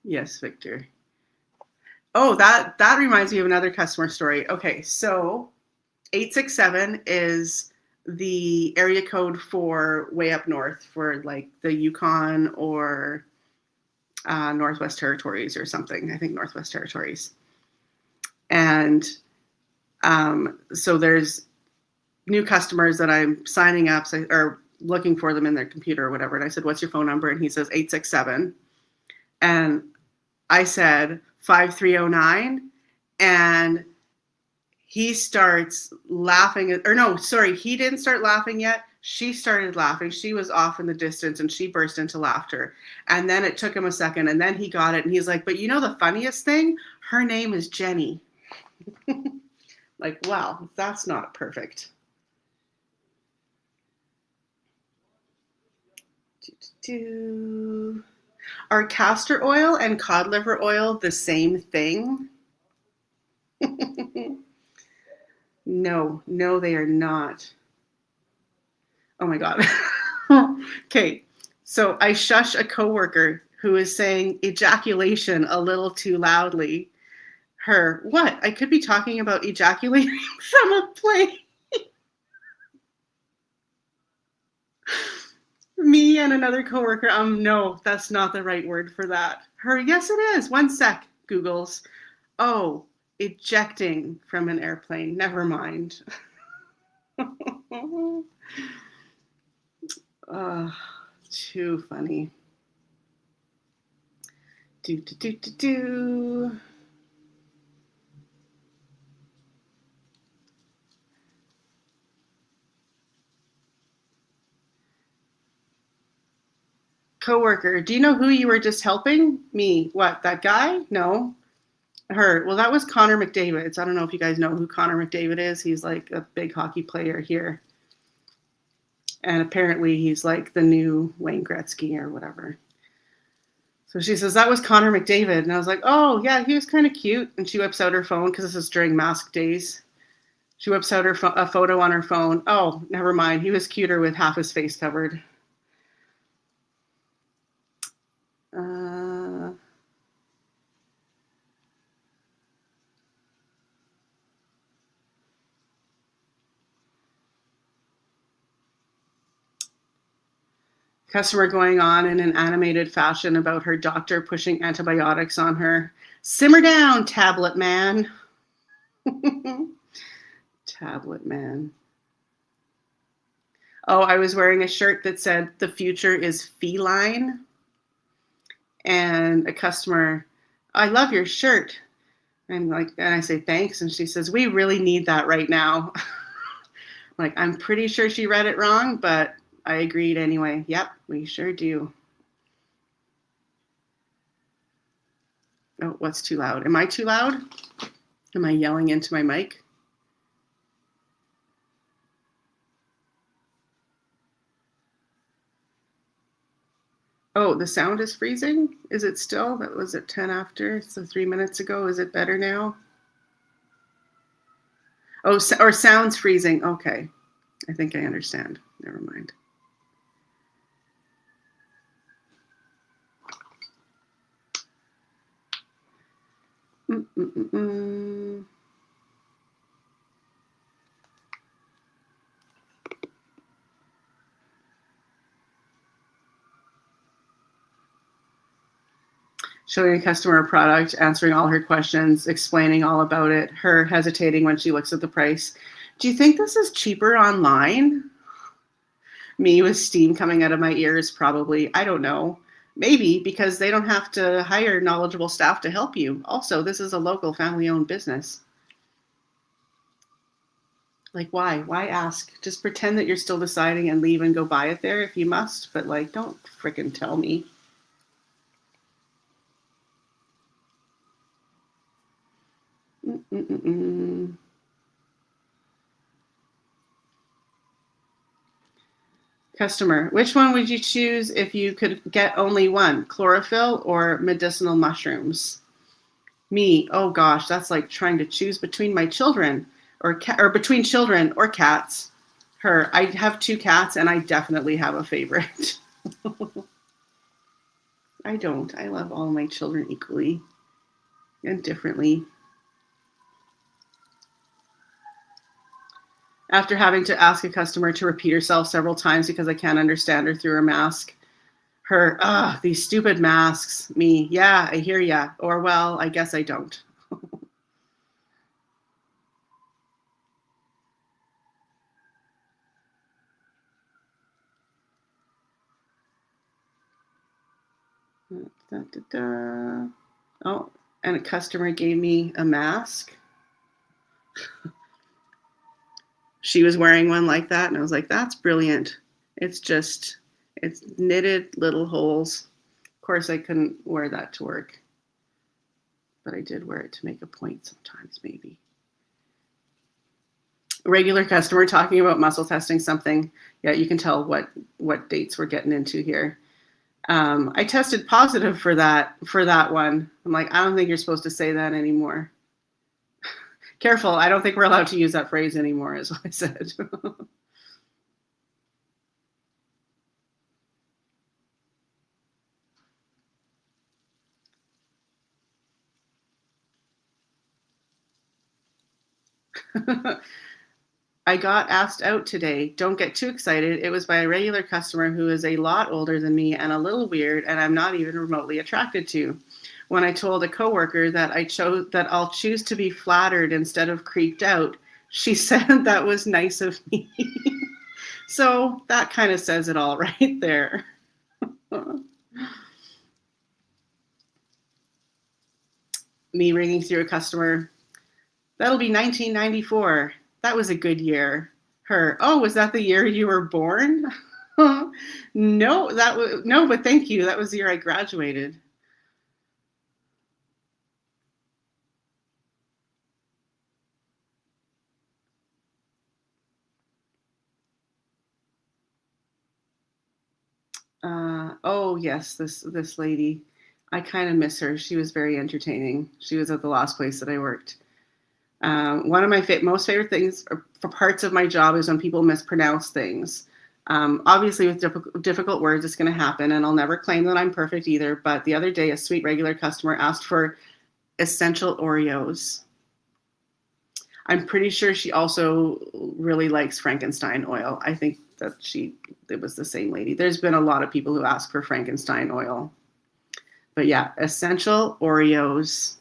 A: Yes, Victor. Oh, that reminds me of another customer story. Okay, so 867 is the area code for way up north for like the Yukon or Northwest Territories or something. I think Northwest Territories. And so there's new customers that I'm signing up or looking for them in their computer or whatever. And I said, what's your phone number? And he says 867. And I said 5309. And he starts laughing. Or no, sorry, he didn't start laughing yet. She started laughing. She was off in the distance and she burst into laughter. And then it took him a second and then he got it. And he's like, but you know the funniest thing? Her name is Jenny. Like, wow, that's not perfect. Are castor oil and cod liver oil the same thing? No, they are not. Oh my God. Okay, so I shush a coworker who is saying ejaculation a little too loudly. Her, what? I could be talking about ejaculating from a plane. Me and another coworker, no, that's not the right word for that. Her, yes, it is. One sec, Googles. Oh, ejecting from an airplane. Never mind. Too funny. Coworker, do you know who you were just helping? Me. What, that guy? No. Her. Well, that was Connor McDavid. I don't know if you guys know who Connor McDavid is. He's like a big hockey player here. And apparently he's like the new Wayne Gretzky or whatever. So she says, that was Connor McDavid. And I was like, oh, yeah, he was kind of cute. And she whips out her phone because this is during mask days. She whips out a photo on her phone. Oh, never mind. He was cuter with half his face covered. Customer going on in an animated fashion about her doctor pushing antibiotics on her. Simmer down, tablet man. Tablet man. Oh, I was wearing a shirt that said, the future is feline. And a customer, I love your shirt. And I say, thanks. And she says, we really need that right now. Like, I'm pretty sure she read it wrong, but I agreed anyway. Yep, we sure do. Oh, what's too loud? Am I too loud? Am I yelling into my mic? Oh, the sound is freezing? Is it still? That was at 10 after, so 3 minutes ago. Is it better now? Oh, or sound's freezing. Okay. I think I understand. Never mind. Showing a customer a product, answering all her questions, explaining all about it, her hesitating when she looks at the price. Do you think this is cheaper online? Me with steam coming out of my ears, probably. I don't know. Maybe because they don't have to hire knowledgeable staff to help you. Also, this is a local family-owned business. Like, why? Why ask? Just pretend that you're still deciding and leave and go buy it there if you must. But, like, don't frickin' tell me. Customer, which one would you choose if you could get only one? Chlorophyll or medicinal mushrooms? Me, oh gosh, that's like trying to choose between my children or between children or cats. Her, I have 2 cats and I definitely have a favorite. I don't. I love all my children equally and differently. After having to ask a customer to repeat herself several times because I can't understand her through her mask. Her, these stupid masks. Me, yeah, I hear ya. Or, well, I guess I don't. Da, da, da. Oh, and a customer gave me a mask. She was wearing one like that, and I was like, that's brilliant. It's knitted little holes. Of course, I couldn't wear that to work, but I did wear it to make a point sometimes, maybe. A regular customer talking about muscle testing something. Yeah, you can tell what dates we're getting into here. I tested positive for that one. I'm like, I don't think you're supposed to say that anymore. Careful, I don't think we're allowed to use that phrase anymore, is what I said. I got asked out today. Don't get too excited. It was by a regular customer who is a lot older than me and a little weird, and I'm not even remotely attracted to. When I told a coworker that I'll choose to be flattered instead of creeped out, she said that was nice of me. So that kind of says it all right there. Me ringing through a customer. That'll be 1994. That was a good year. Her, oh, was that the year you were born? No, but thank you. That was the year I graduated. Oh yes, this lady. I kind of miss her. She was very entertaining. She was at the last place that I worked. One of my most favorite things for parts of my job is when people mispronounce things. Obviously, with difficult words, it's going to happen, and I'll never claim that I'm perfect either. But the other day, a sweet regular customer asked for essential Oreos. I'm pretty sure she also really likes Frankenstein oil. I think that it was the same lady. There's been a lot of people who ask for Frankenstein oil. But yeah, essential Oreos.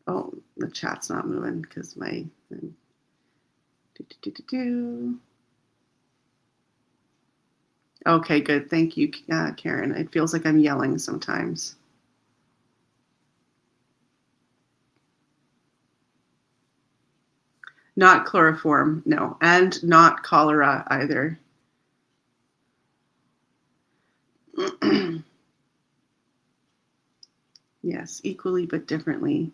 A: Oh, the chat's not moving because my. Okay, good. Thank you, Karen. It feels like I'm yelling sometimes. Not chloroform, no. And not cholera either. Yes. Yes, equally but differently.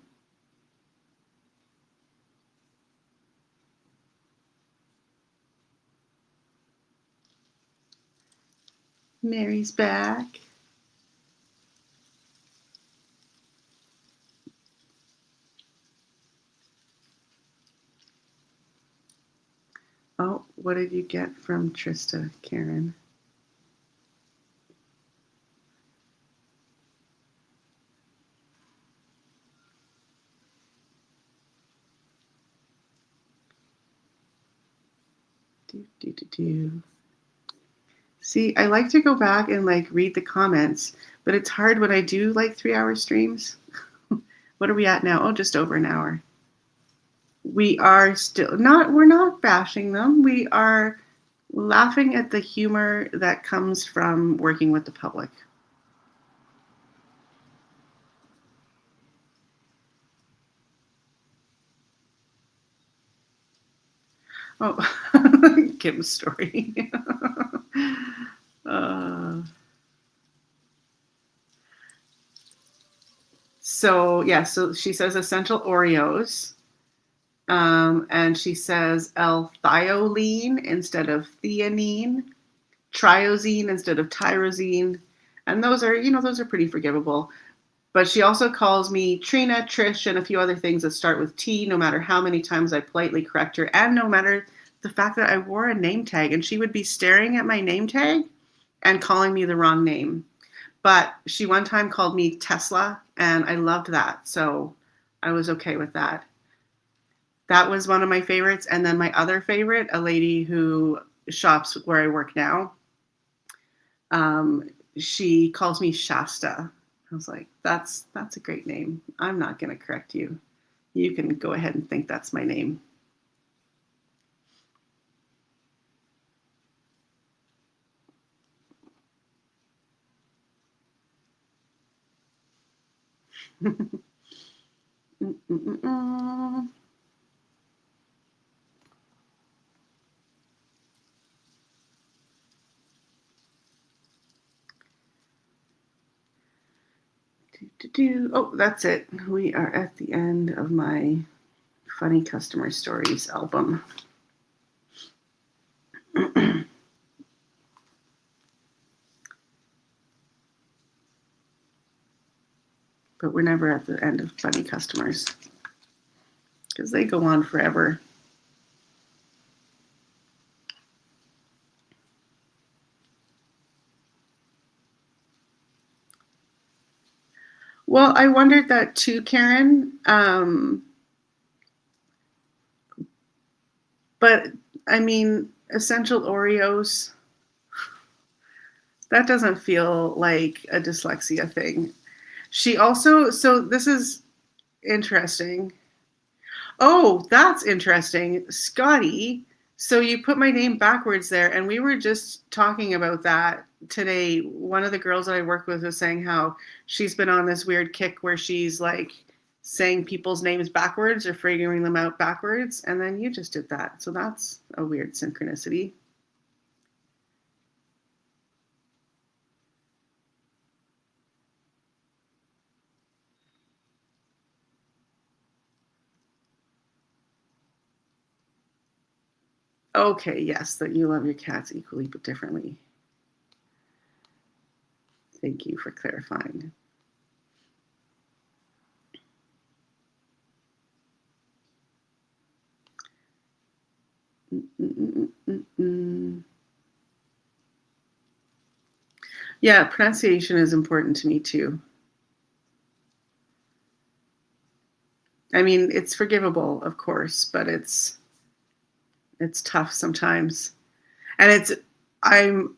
A: Mary's back. Oh, what did you get from Trista, Karen? Do. See, I like to go back and like read the comments, but it's hard when I do like 3-hour streams. What are we at now? Oh, just over an hour. We are still not, we're not bashing them. We are laughing at the humor that comes from working with the public. Oh, Kim's story. So she says essential Oreos. And she says L-thioline instead of theanine, triosine instead of tyrosine. And those are pretty forgivable. But she also calls me Trina, Trish, and a few other things that start with T, no matter how many times I politely correct her, and no matter the fact that I wore a name tag, and she would be staring at my name tag and calling me the wrong name. But she one time called me Tesla, and I loved that. So I was okay with that. That was one of my favorites. And then my other favorite, a lady who shops where I work now, she calls me Shasta. I was like, that's a great name. I'm not going to correct you. You can go ahead and think that's my name. Oh, that's it. We are at the end of my funny customer stories album. But we're never at the end of funny customers because they go on forever. Well, I wondered that too, Karen. But I mean, essential Oreos, that doesn't feel like a dyslexia thing. She also, so this is interesting. Oh, that's interesting. Scotty, so you put my name backwards there, and we were just talking about that today. One of the girls that I work with was saying how she's been on this weird kick where she's like saying people's names backwards or figuring them out backwards, and then you just did that. So that's a weird synchronicity. Okay, yes, that you love your cats equally but differently. Thank you for clarifying. Yeah, pronunciation is important to me too. I mean, it's forgivable, of course, but it's tough sometimes. And I'm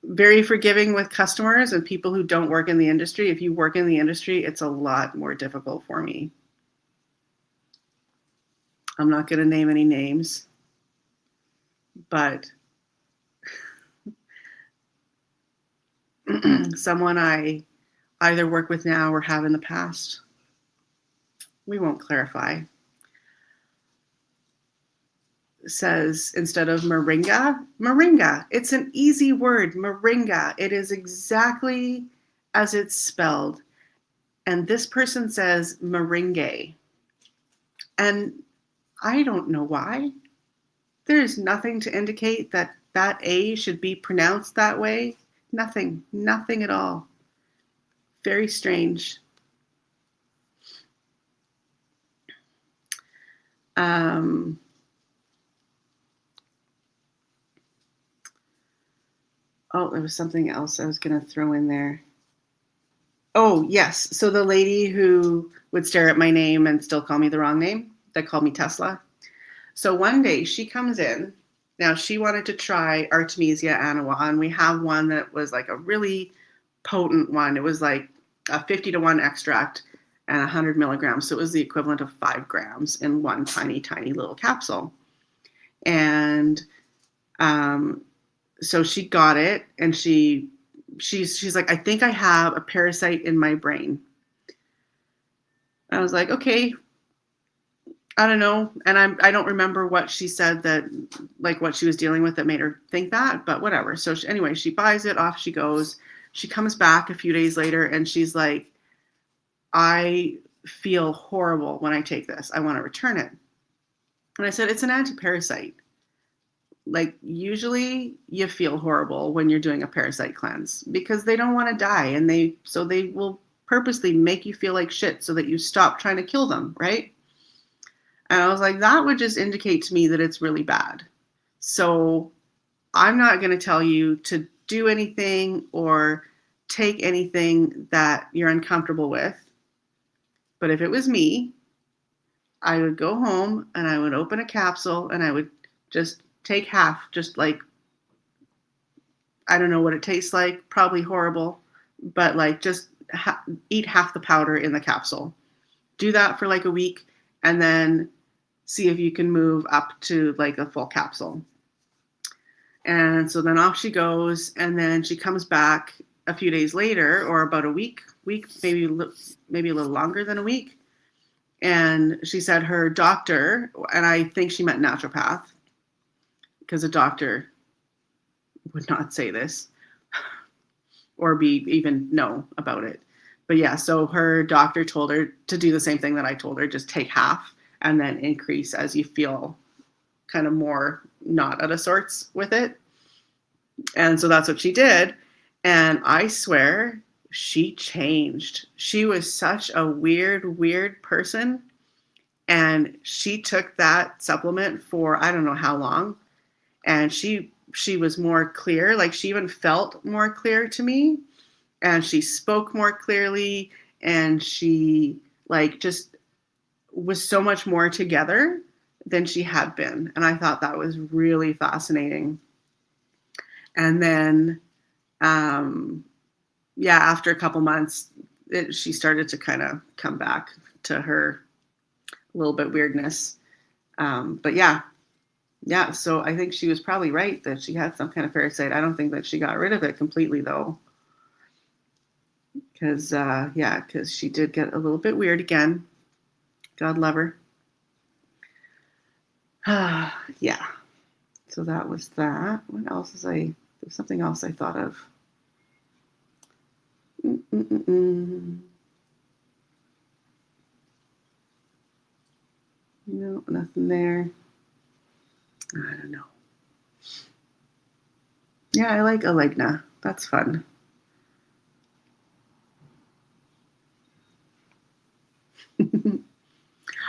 A: very forgiving with customers and people who don't work in the industry. If you work in the industry, it's a lot more difficult for me. I'm not going to name any names, but someone I either work with now or have in the past, we won't clarify, says instead of moringa, moringa. It's an easy word, moringa. It is exactly as it's spelled. And this person says meringue. And I don't know why. There's nothing to indicate that that A should be pronounced that way. Nothing at all. Very strange. Oh, there was something else I was going to throw in there. Oh, yes. So the lady who would stare at my name and still call me the wrong name, that called me Tesla. So one day she comes in. Now she wanted to try Artemisia annua, and we have one that was like a really potent one. It was like a 50-to-1 extract and 100 milligrams. So it was the equivalent of 5 grams in one tiny, tiny little capsule. And so she got it, and she's like, I think I have a parasite in my brain. I was like, okay, I don't know. And I don't remember what she said that, like what she was dealing with that made her think that, but whatever. So anyway, she buys it, off she goes. She comes back a few days later and she's like, I feel horrible when I take this. I want to return it. And I said, it's an anti-parasite. Like usually you feel horrible when you're doing a parasite cleanse because they don't want to die, and they will purposely make you feel like shit so that you stop trying to kill them, right? And I was like, that would just indicate to me that it's really bad. So I'm not going to tell you to do anything or take anything that you're uncomfortable with. But if it was me, I would go home and I would open a capsule and I would just take half, just like, I don't know what it tastes like, probably horrible, but like just eat half the powder in the capsule. Do that for like a week and then see if you can move up to like a full capsule. And so then off she goes, and then she comes back a few days later, or about a week, maybe a little longer than a week. And she said her doctor, and I think she meant naturopath, because a doctor would not say this or even know about it. But yeah, so her doctor told her to do the same thing that I told her, just take half and then increase as you feel kind of more not out of sorts with it. And so that's what she did. And I swear she changed. She was such a weird person. And she took that supplement for I don't know how long. And she was more clear. Like she even felt more clear to me. And she spoke more clearly. And she like just was so much more together than she had been. And I thought that was really fascinating. And then, after a couple months, she started to kind of come back to her little bit weirdness. But yeah, so I think she was probably right that she had some kind of parasite. I don't think that she got rid of it completely though. Because she did get a little bit weird again. God love her. Yeah. So that was that. What else there's something else I thought of. No, nothing there. I don't know. Yeah, I like Alegna. That's fun.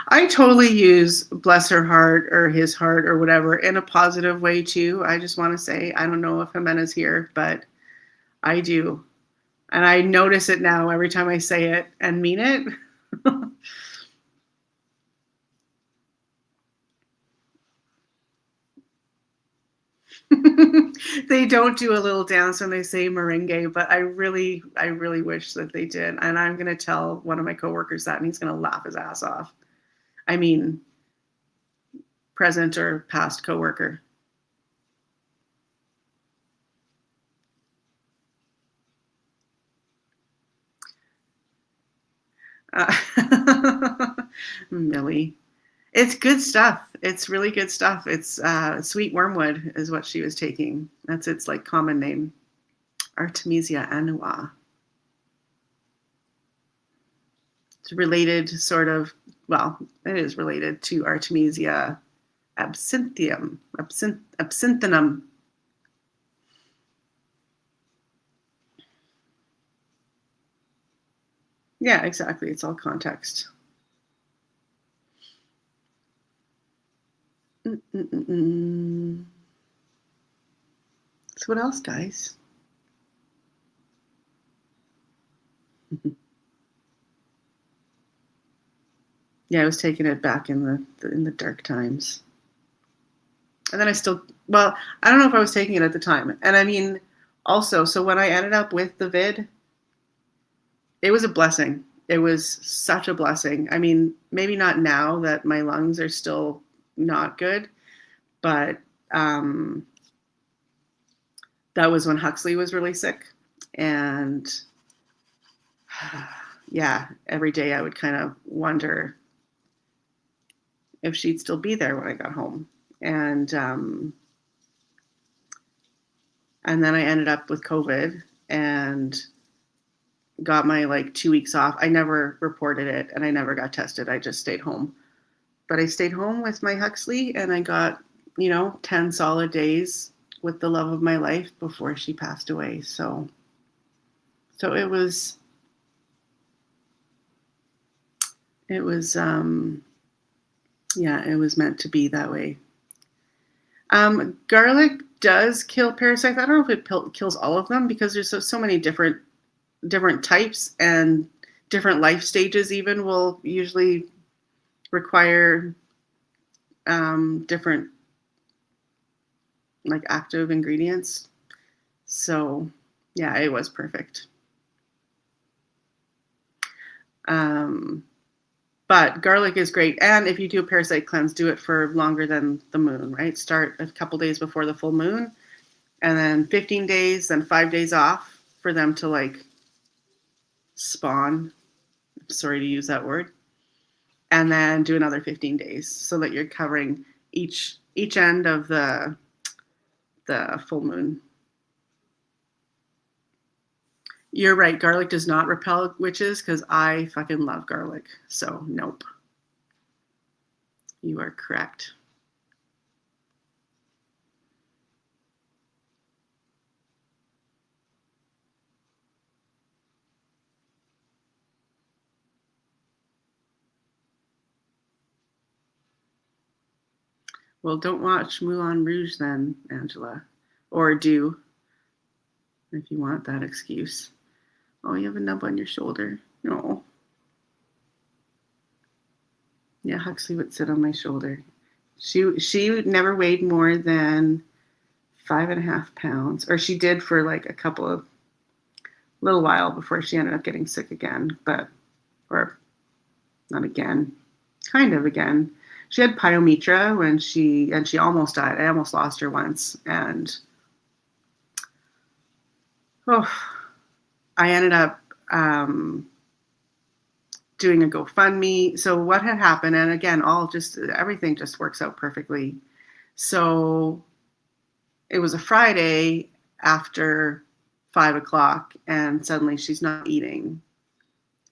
A: I totally use bless her heart or his heart or whatever in a positive way too. I just want to say, I don't know if Jimena's here, but I do. And I notice it now every time I say it and mean it. They don't do a little dance when they say merengue, but I really wish that they did. And I'm going to tell one of my coworkers that, and he's going to laugh his ass off. I mean, present or past coworker. Millie. It's good stuff. It's really good stuff. It's sweet wormwood is what she was taking. That's its like common name. Artemisia annua. It's related sort of, well, it is related to Artemisia absinthinum. Yeah, exactly. It's all context. Mm-mm-mm. So what else, guys? Yeah, I was taking it back in the dark times. And then well, I don't know if I was taking it at the time. And I mean, also, so when I ended up with the vid, it was a blessing. It was such a blessing. I mean, maybe not now that my lungs are still not good, but that was when Huxley was really sick. And yeah, every day I would kind of wonder if she'd still be there when I got home. And then I ended up with COVID and got my like 2 weeks off. I never reported it and I never got tested. I just stayed home. But I stayed home with my Huxley and I got, 10 solid days with the love of my life before she passed away. So it was it was it was meant to be that way. Garlic does kill parasites. I don't know if it kills all of them because there's so many different types, and different life stages even will usually require different like active ingredients. So yeah, it was perfect. But garlic is great. And if you do a parasite cleanse, do it for longer than the moon, right? Start a couple days before the full moon and then 15 days, then 5 days off for them to like spawn. Sorry to use that word. And then do another 15 days so that you're covering each end of the full moon. You're right. Garlic does not repel witches because I fucking love garlic. So nope. You are correct. Well, don't watch Moulin Rouge then, Angela. Or do, if you want that excuse. Oh, you have a nub on your shoulder. No. Yeah, Huxley would sit on my shoulder. She never weighed more than 5.5 pounds, or she did for like a little while before she ended up getting sick again, or not again, kind of again. She had pyometra when she almost died. I almost lost her once, and I ended up doing a GoFundMe. So what had happened, and again, everything just works out perfectly. So it was a Friday after 5:00, and suddenly she's not eating.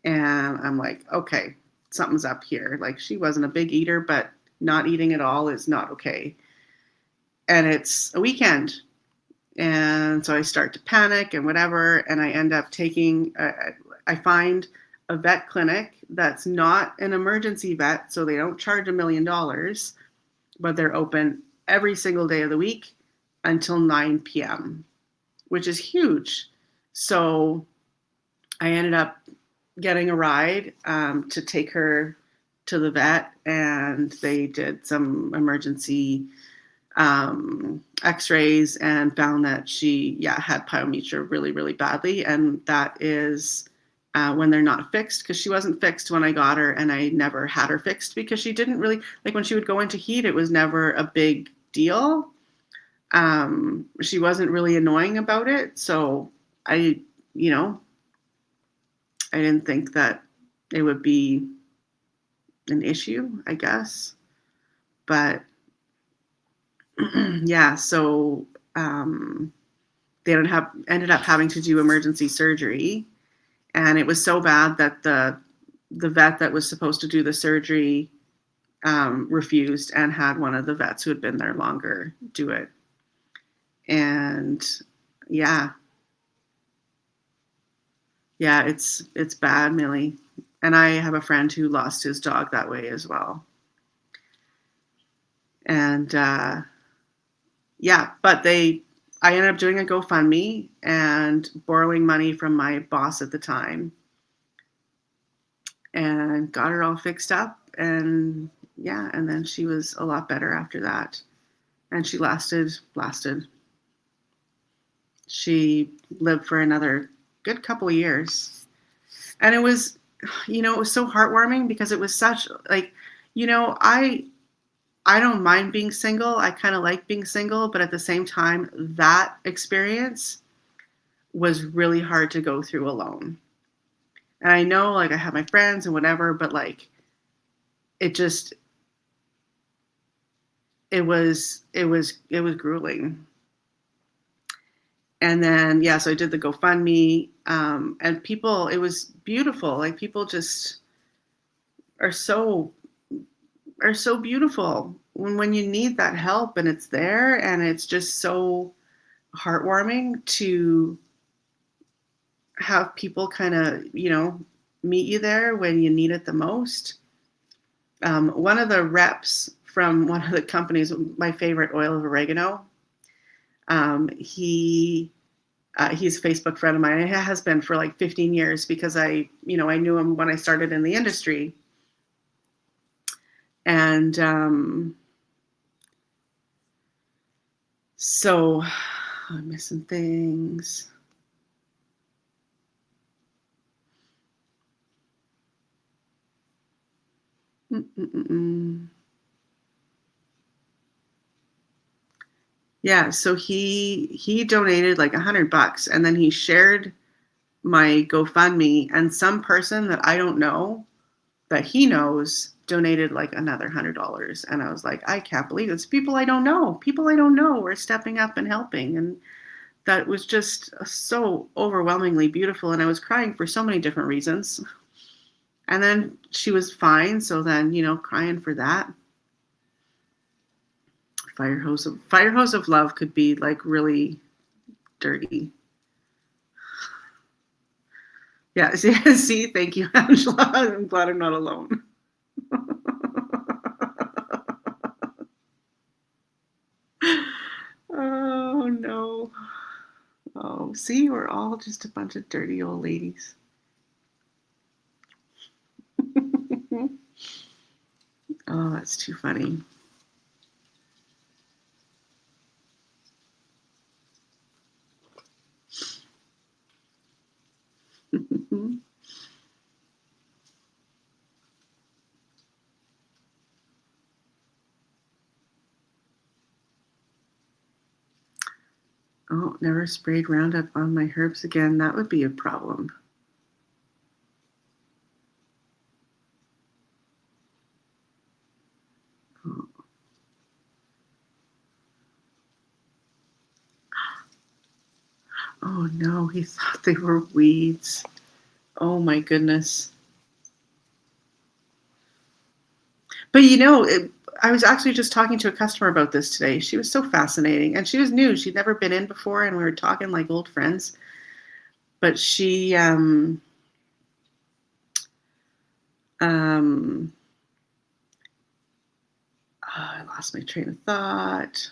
A: And I'm like, okay, something's up here. Like, she wasn't a big eater, but not eating at all is not okay. And it's a weekend. And so I start to panic and whatever. And I end up I find a vet clinic that's not an emergency vet. So they don't charge $1 million, but they're open every single day of the week until 9 p.m., which is huge. So I ended up getting a ride to take her to the vet, and they did some emergency x-rays and found that she had pyometra really, really badly. And that is when they're not fixed, because she wasn't fixed when I got her, and I never had her fixed because she didn't really, like, when she would go into heat, it was never a big deal. She wasn't really annoying about it. So I didn't think that it would be an issue, I guess. But yeah, so they ended up having to do emergency surgery. And it was so bad that the the vet that was supposed to do the surgery refused and had one of the vets who had been there longer do it. And yeah, it's bad, Millie. And I have a friend who lost his dog that way as well. And yeah, but I ended up doing a GoFundMe and borrowing money from my boss at the time and got her all fixed up. And yeah, and then she was a lot better after that. And she lasted. She lived for another good couple of years. And it was, it was so heartwarming because it was such like, I don't mind being single. I kind of like being single, but at the same time, that experience was really hard to go through alone. And I know, like, I have my friends and whatever, but like, it was grueling. And then, yeah, so I did the GoFundMe, and people, it was beautiful. Like, people just are so beautiful when you need that help, and it's there, and it's just so heartwarming to have people kind of, meet you there when you need it the most. One of the reps from one of the companies, my favorite oil of oregano, he's a Facebook friend of mine. It has been for like 15 years because I knew him when I started in the industry. And so I'm missing things. Yeah, so he donated like $100, and then he shared my GoFundMe, and some person that I don't know that he knows donated like another $100. And I was like, I can't believe it's people I don't know. People I don't know are stepping up and helping. And that was just so overwhelmingly beautiful. And I was crying for so many different reasons. And then she was fine. So then, crying for that. Fire hose of love could be like really dirty. Yeah, see, thank you, Angela. I'm glad I'm not alone. Oh no. Oh, see, we're all just a bunch of dirty old ladies. Oh, that's too funny. Oh, never sprayed Roundup on my herbs again. That would be a problem. Oh. Oh no, he thought they were weeds. Oh my goodness. But I was actually just talking to a customer about this today. She was so fascinating, and she was new. She'd never been in before, and we were talking like old friends. But she, oh, I lost my train of thought.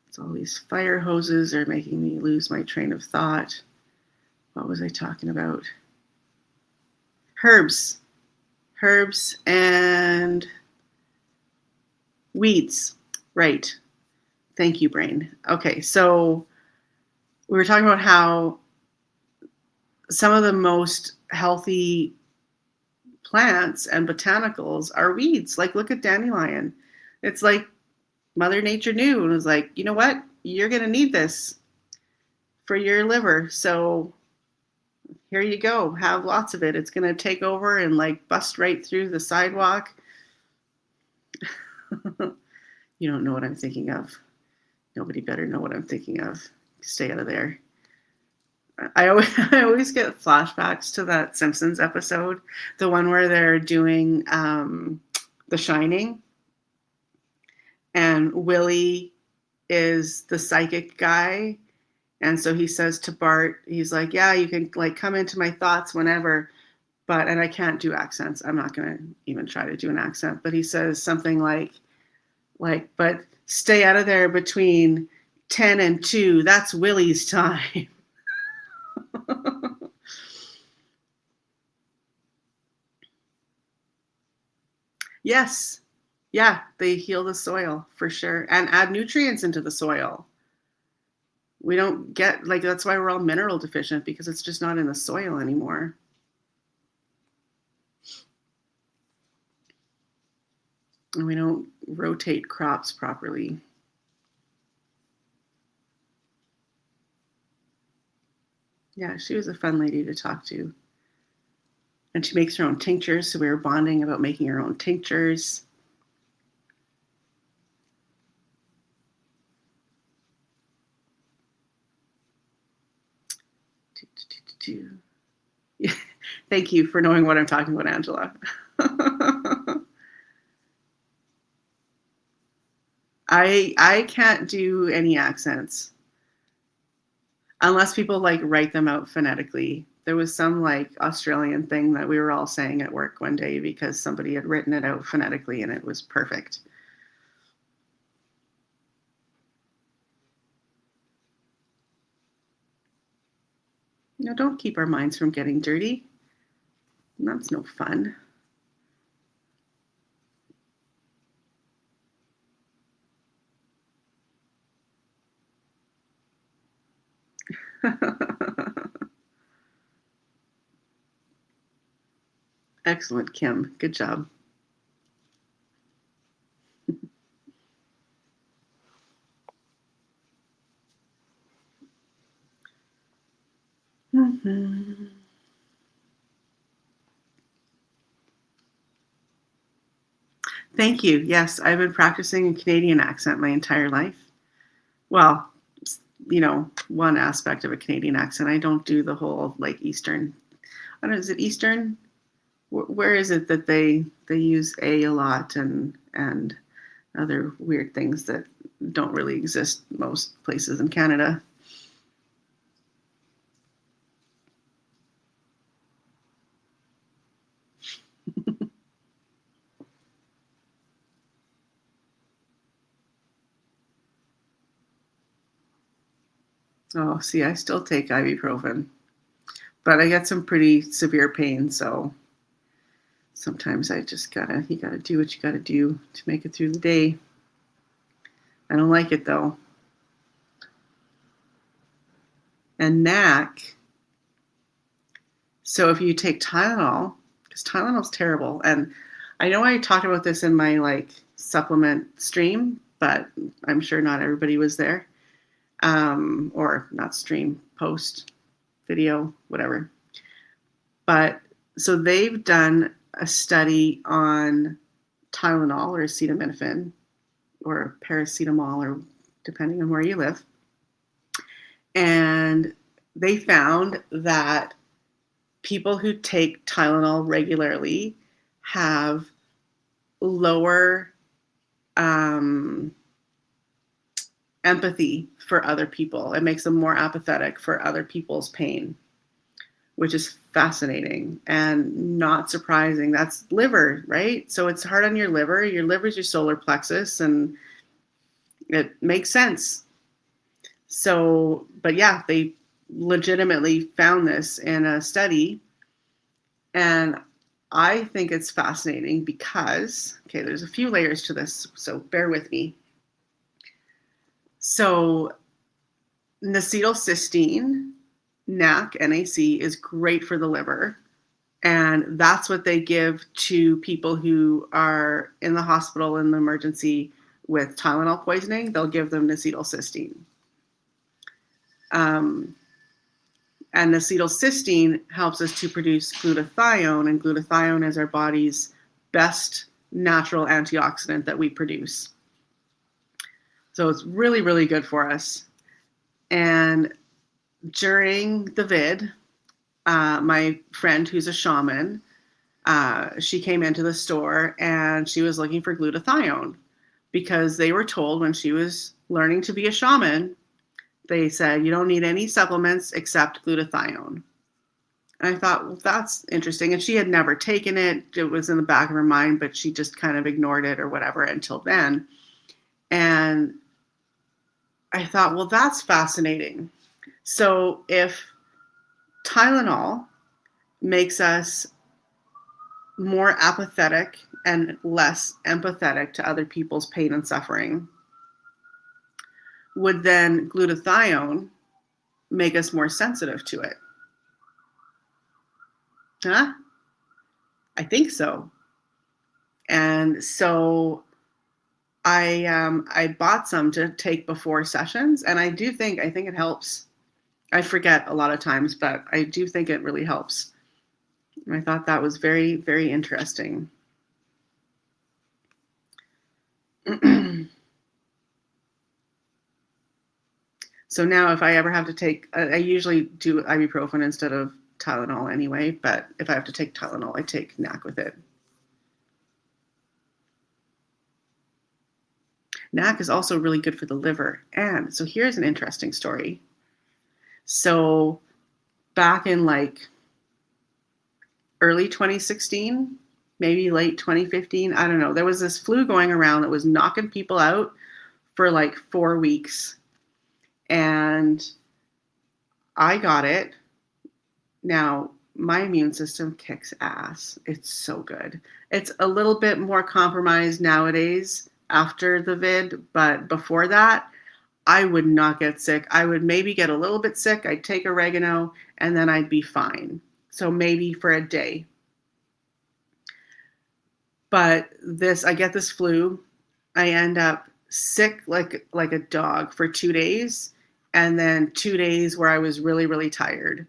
A: It's all these fire hoses are making me lose my train of thought. What was I talking about? Herbs and weeds. Right. Thank you, brain. Okay, so we were talking about how some of the most healthy plants and botanicals are weeds. Like, look at dandelion. It's like Mother Nature knew and was like, you know what? You're going to need this for your liver. So here you go. Have lots of it. It's going to take over and like bust right through the sidewalk. You don't know what I'm thinking of. Nobody better know what I'm thinking of. Stay out of there. I always get flashbacks to that Simpsons episode, the one where they're doing The Shining, and Willie is the psychic guy, and so he says to Bart, he's like, "Yeah, you can like come into my thoughts whenever." But, and I can't do accents. I'm not going to even try to do an accent. But he says something like, but stay out of there between 10 and 2. That's Willie's time. Yes. Yeah, they heal the soil for sure and add nutrients into the soil. We don't get, like, that's why we're all mineral deficient, because it's just not in the soil anymore. And we don't rotate crops properly. Yeah, she was a fun lady to talk to. And she makes her own tinctures, so we were bonding about making her own tinctures. Thank you for knowing what I'm talking about, Angela. I can't do any accents unless people like write them out phonetically. There was some like Australian thing that we were all saying at work one day because somebody had written it out phonetically and it was perfect. No, don't keep our minds from getting dirty. That's no fun. Excellent, Kim. Good job. Mm-hmm. Thank you. Yes, I've been practicing a Canadian accent my entire life. Well, you know, one aspect of a Canadian accent. I don't do the whole like Eastern. I don't know, is it Eastern? Where is it that they use a lot and other weird things that don't really exist most places in Canada? Oh, see, I still take ibuprofen, but I get some pretty severe pain, so sometimes I just you gotta do what you gotta do to make it through the day. I don't like it though. And NAC, so if you take Tylenol, because Tylenol's terrible, and I know I talked about this in my like supplement stream, but I'm sure not everybody was there. Or not stream, post, video, whatever. But so they've done a study on Tylenol or acetaminophen or paracetamol, or depending on where you live. And they found that people who take Tylenol regularly have lower empathy for other people. It makes them more apathetic for other people's pain, which is fascinating and not surprising. That's liver, right? So it's hard on your liver. Your liver is your solar plexus, and it makes sense. So, but yeah, they legitimately found this in a study. And I think it's fascinating because, okay, there's a few layers to this, so bear with me. So, acetylcysteine, NAC, NAC, is great for the liver. And that's what they give to people who are in the hospital in the emergency with Tylenol poisoning. They'll give them acetylcysteine. And acetylcysteine helps us to produce glutathione, and glutathione is our body's best natural antioxidant that we produce. So it's really, really good for us. And during the vid, my friend who's a shaman, she came into the store and she was looking for glutathione because they were told when she was learning to be a shaman, they said, you don't need any supplements except glutathione. And I thought, well, that's interesting. And she had never taken it. It was in the back of her mind, but she just kind of ignored it or whatever until then. And I thought, well, that's fascinating. So if Tylenol makes us more apathetic and less empathetic to other people's pain and suffering, would then glutathione make us more sensitive to it? Huh? I think so. And so I bought some to take before sessions, and I think it helps. I forget a lot of times, but I do think it really helps. And I thought that was very, very interesting. So now if I ever have to take, I usually do ibuprofen instead of Tylenol anyway, but if I have to take Tylenol, I take NAC with it. NAC is also really good for the liver. And so here's an interesting story. So back in like early 2016, maybe late 2015, I don't know, there was this flu going around that was knocking people out for like 4 weeks. And I got it. Now, my immune system kicks ass. It's so good. It's a little bit more compromised nowadays after the vid, but before that, I would not get sick. I would maybe get a little bit sick. I'd take oregano and then I'd be fine. So maybe for a day. But I get this flu. I end up sick like a dog for 2 days. And then 2 days where I was really, really tired.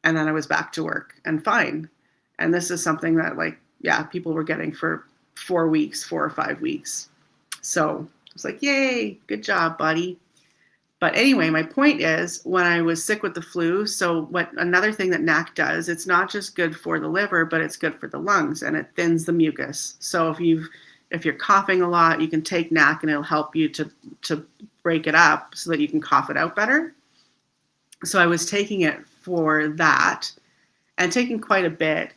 A: And then I was back to work and fine. And this is something that people were getting for 4 weeks, 4 or 5 weeks. So I was like, yay, good job, buddy. But anyway, my point is when I was sick with the flu, so another thing that NAC does, it's not just good for the liver, but it's good for the lungs and it thins the mucus. So if you're coughing a lot, you can take NAC and it'll help you to break it up so that you can cough it out better. So I was taking it for that and taking quite a bit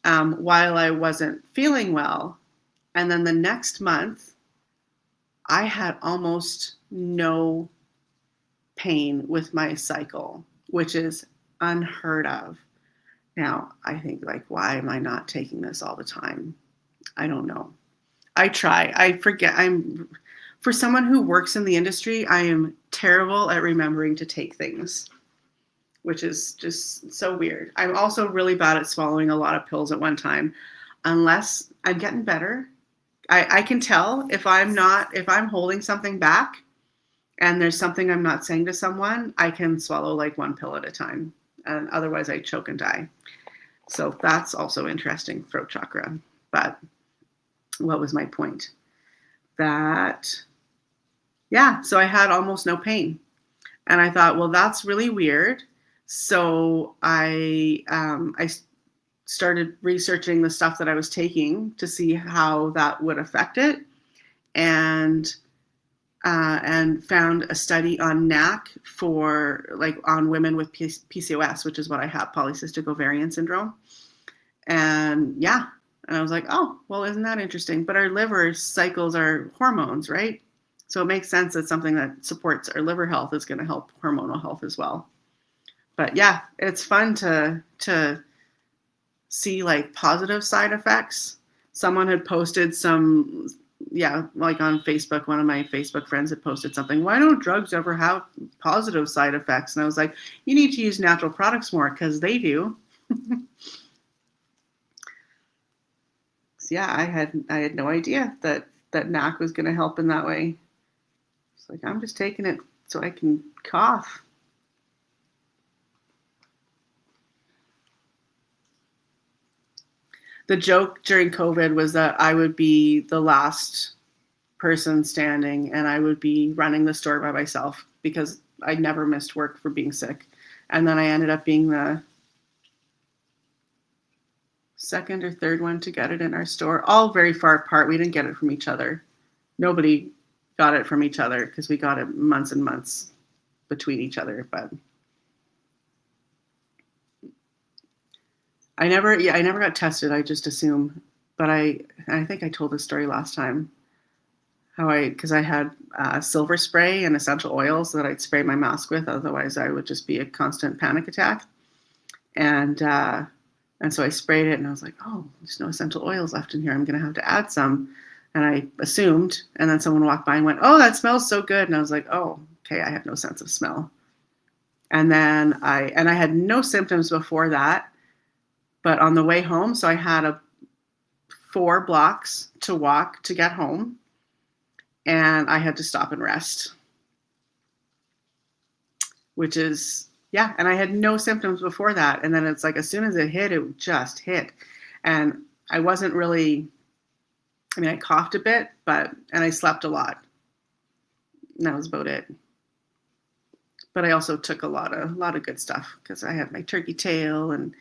A: while I wasn't feeling well. And then the next month, I had almost no pain with my cycle, which is unheard of. Now, I think why am I not taking this all the time? I don't know. I try. I forget. For someone who works in the industry, I am terrible at remembering to take things, which is just so weird. I'm also really bad at swallowing a lot of pills at one time, unless I'm getting better. I can tell if I'm holding something back and there's something I'm not saying to someone, I can swallow like one pill at a time. And otherwise I choke and die. So that's also interesting, throat chakra. But what was my point? So I had almost no pain. And I thought, well, that's really weird. So I started researching the stuff that I was taking to see how that would affect it, and found a study on NAC on women with PCOS, which is what I have, polycystic ovarian syndrome. And I was like, oh, well, isn't that interesting? But our liver cycles our hormones, right? So it makes sense that something that supports our liver health is going to help hormonal health as well. But it's fun to see positive side effects. Someone had posted some, on Facebook, one of my Facebook friends had posted something, why don't drugs ever have positive side effects? And I was like, you need to use natural products more because they do. So I had no idea that NAC was going to help in that way. It's like, I'm just taking it so I can cough. The joke during COVID was that I would be the last person standing and I would be running the store by myself because I never missed work for being sick. And then I ended up being the second or third one to get it in our store, all very far apart. We didn't get it from each other. Nobody got it from each other because we got it months and months between each other. But I never got tested. I just assume. But I think I told this story last time. Because I had silver spray and essential oils that I'd spray my mask with. Otherwise, I would just be a constant panic attack. And so I sprayed it, and I was like, oh, there's no essential oils left in here. I'm going to have to add some. And I assumed, and then someone walked by and went, oh, that smells so good. And I was like, oh, okay, I have no sense of smell. And then I had no symptoms before that. But on the way home, so I had 4 blocks to walk to get home. And I had to stop and rest, which is, yeah. And I had no symptoms before that. And then it's like, as soon as it hit, it just hit. And I wasn't really, I coughed a bit, and I slept a lot. And that was about it. But I also took a lot of good stuff because I had my turkey tail and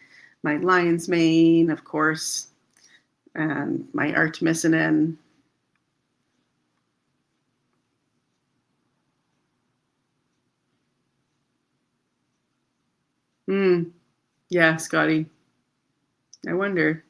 A: my lion's mane, of course, and my artemisinin. Yeah, Scotty. I wonder.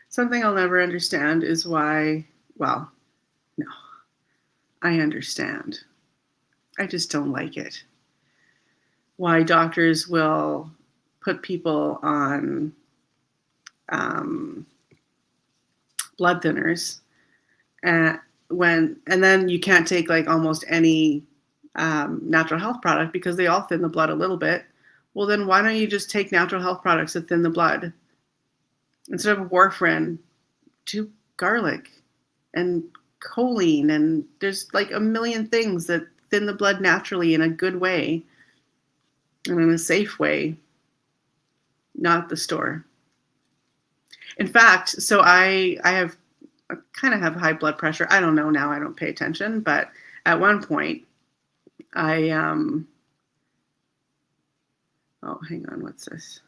A: Something I'll never understand is why, well, no, I understand. I just don't like it. Why doctors will put people on blood thinners and then you can't take like almost any natural health product because they all thin the blood a little bit. Well, then why don't you just take natural health products that thin the blood? Instead of warfarin, do garlic and choline, and there's like a million things that thin the blood naturally in a good way and in a safe way, not the store. In fact, so I kind of have high blood pressure. I don't know now, I don't pay attention, but at one point I oh, hang on, what's this?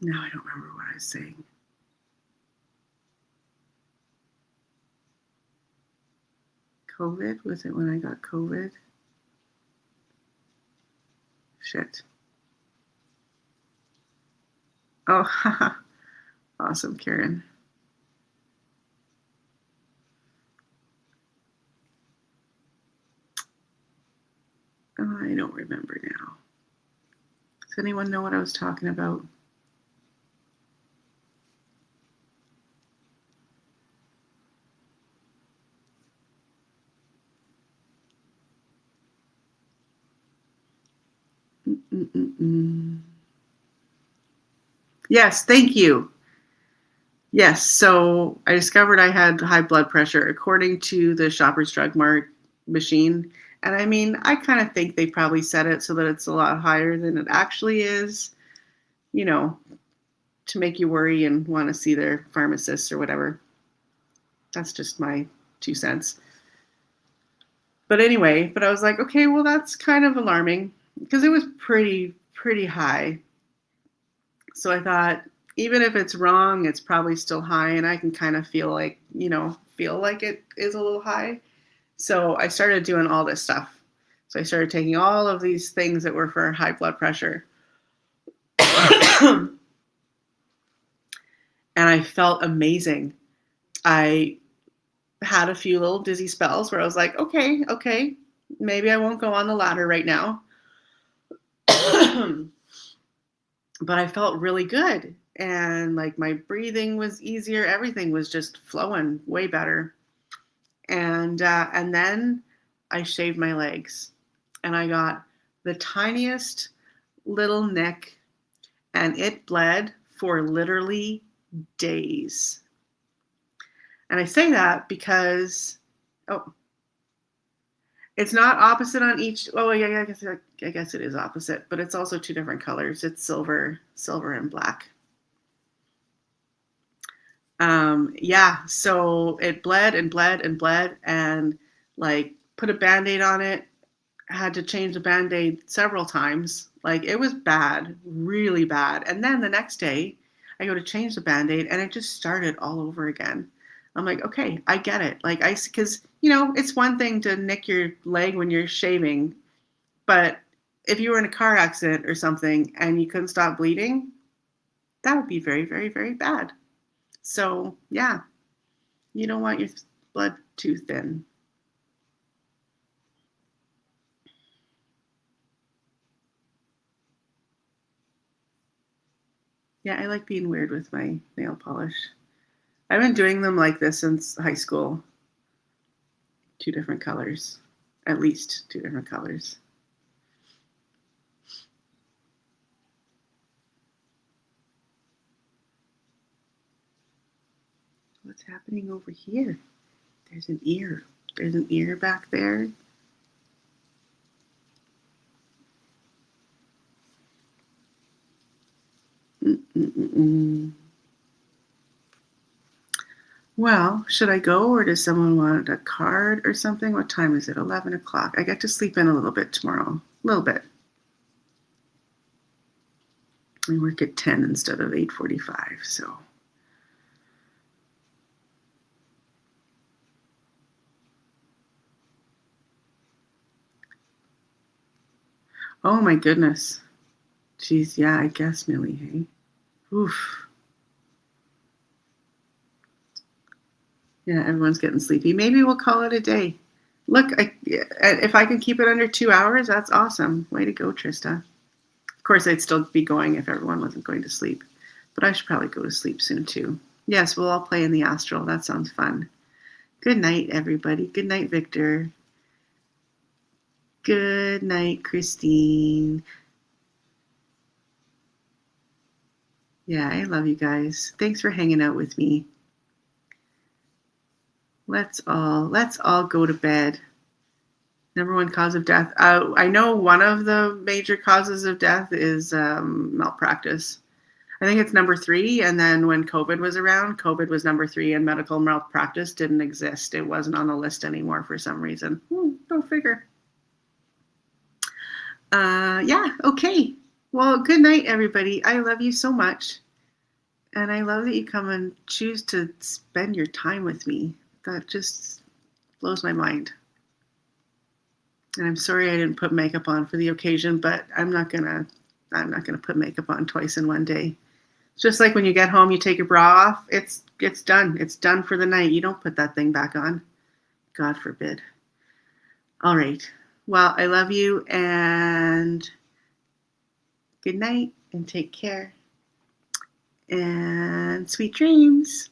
A: Now I don't remember what I was saying. COVID? Was it when I got COVID? Shit. Oh, awesome, Karen. Oh, I don't remember now. Does anyone know what I was talking about? Yes, thank you. Yes, so I discovered I had high blood pressure according to the Shoppers Drug Mart machine. And I mean, I kind of think they probably set it so that it's a lot higher than it actually is, you know, to make you worry and want to see their pharmacist or whatever. That's just my 2 cents. But anyway, I was like, okay, well, that's kind of alarming because it was pretty high. So I thought, even if it's wrong, it's probably still high, and I can kind of feel like it is a little high. So I started doing all this stuff. So I started taking all of these things that were for high blood pressure. And I felt amazing. I had a few little dizzy spells where I was like, okay, maybe I won't go on the ladder right now. but I felt really good. And like my breathing was easier. Everything was just flowing way better. And then I shaved my legs and I got the tiniest little nick and it bled for literally days. And I say that because, oh, it's not opposite on each. Oh, yeah, I guess it is opposite, but it's also two different colors. It's silver and black. Yeah, so it bled and bled and bled, and like put a band-aid on it. Had to change the band-aid several times. Like it was bad, really bad. And then the next day, I go to change the band-aid, and it just started all over again. I'm like, okay, I get it. Like because it's one thing to nick your leg when you're shaving, but if you were in a car accident or something and you couldn't stop bleeding, that would be very, very, very bad. So yeah, you don't want your blood too thin. Yeah, I like being weird with my nail polish. I've been doing them like this since high school. Two different colors, at least two different colors. What's happening over here? There's an ear. There's an ear back there. Mm-mm-mm. Well, should I go or does someone want a card or something? What time is it? 11 o'clock. I get to sleep in a little bit tomorrow. A little bit. I work at 10 instead of 8:45, so. Oh my goodness. Geez, yeah, I guess, Millie, hey? Oof. Yeah, everyone's getting sleepy. Maybe we'll call it a day. Look, if I can keep it under 2 hours, that's awesome. Way to go, Trista. Of course, I'd still be going if everyone wasn't going to sleep. But I should probably go to sleep soon, too. Yes, we'll all play in the Astral. That sounds fun. Good night, everybody. Good night, Victor. Good night, Christine. Yeah, I love you guys. Thanks for hanging out with me. Let's all go to bed. Number one cause of death. I know one of the major causes of death is malpractice. I think it's number 3. And then when COVID was around, COVID was number 3, and medical malpractice didn't exist. It wasn't on the list anymore for some reason. Go figure. Yeah. Okay. Well, good night, everybody. I love you so much. And I love that you come and choose to spend your time with me. That just blows my mind. And I'm sorry I didn't put makeup on for the occasion, but I'm not gonna put makeup on twice in one day. It's just like when you get home, you take your bra off. It's done. It's done for the night. You don't put that thing back on. God forbid. All right. Well, I love you and good night and take care and sweet dreams.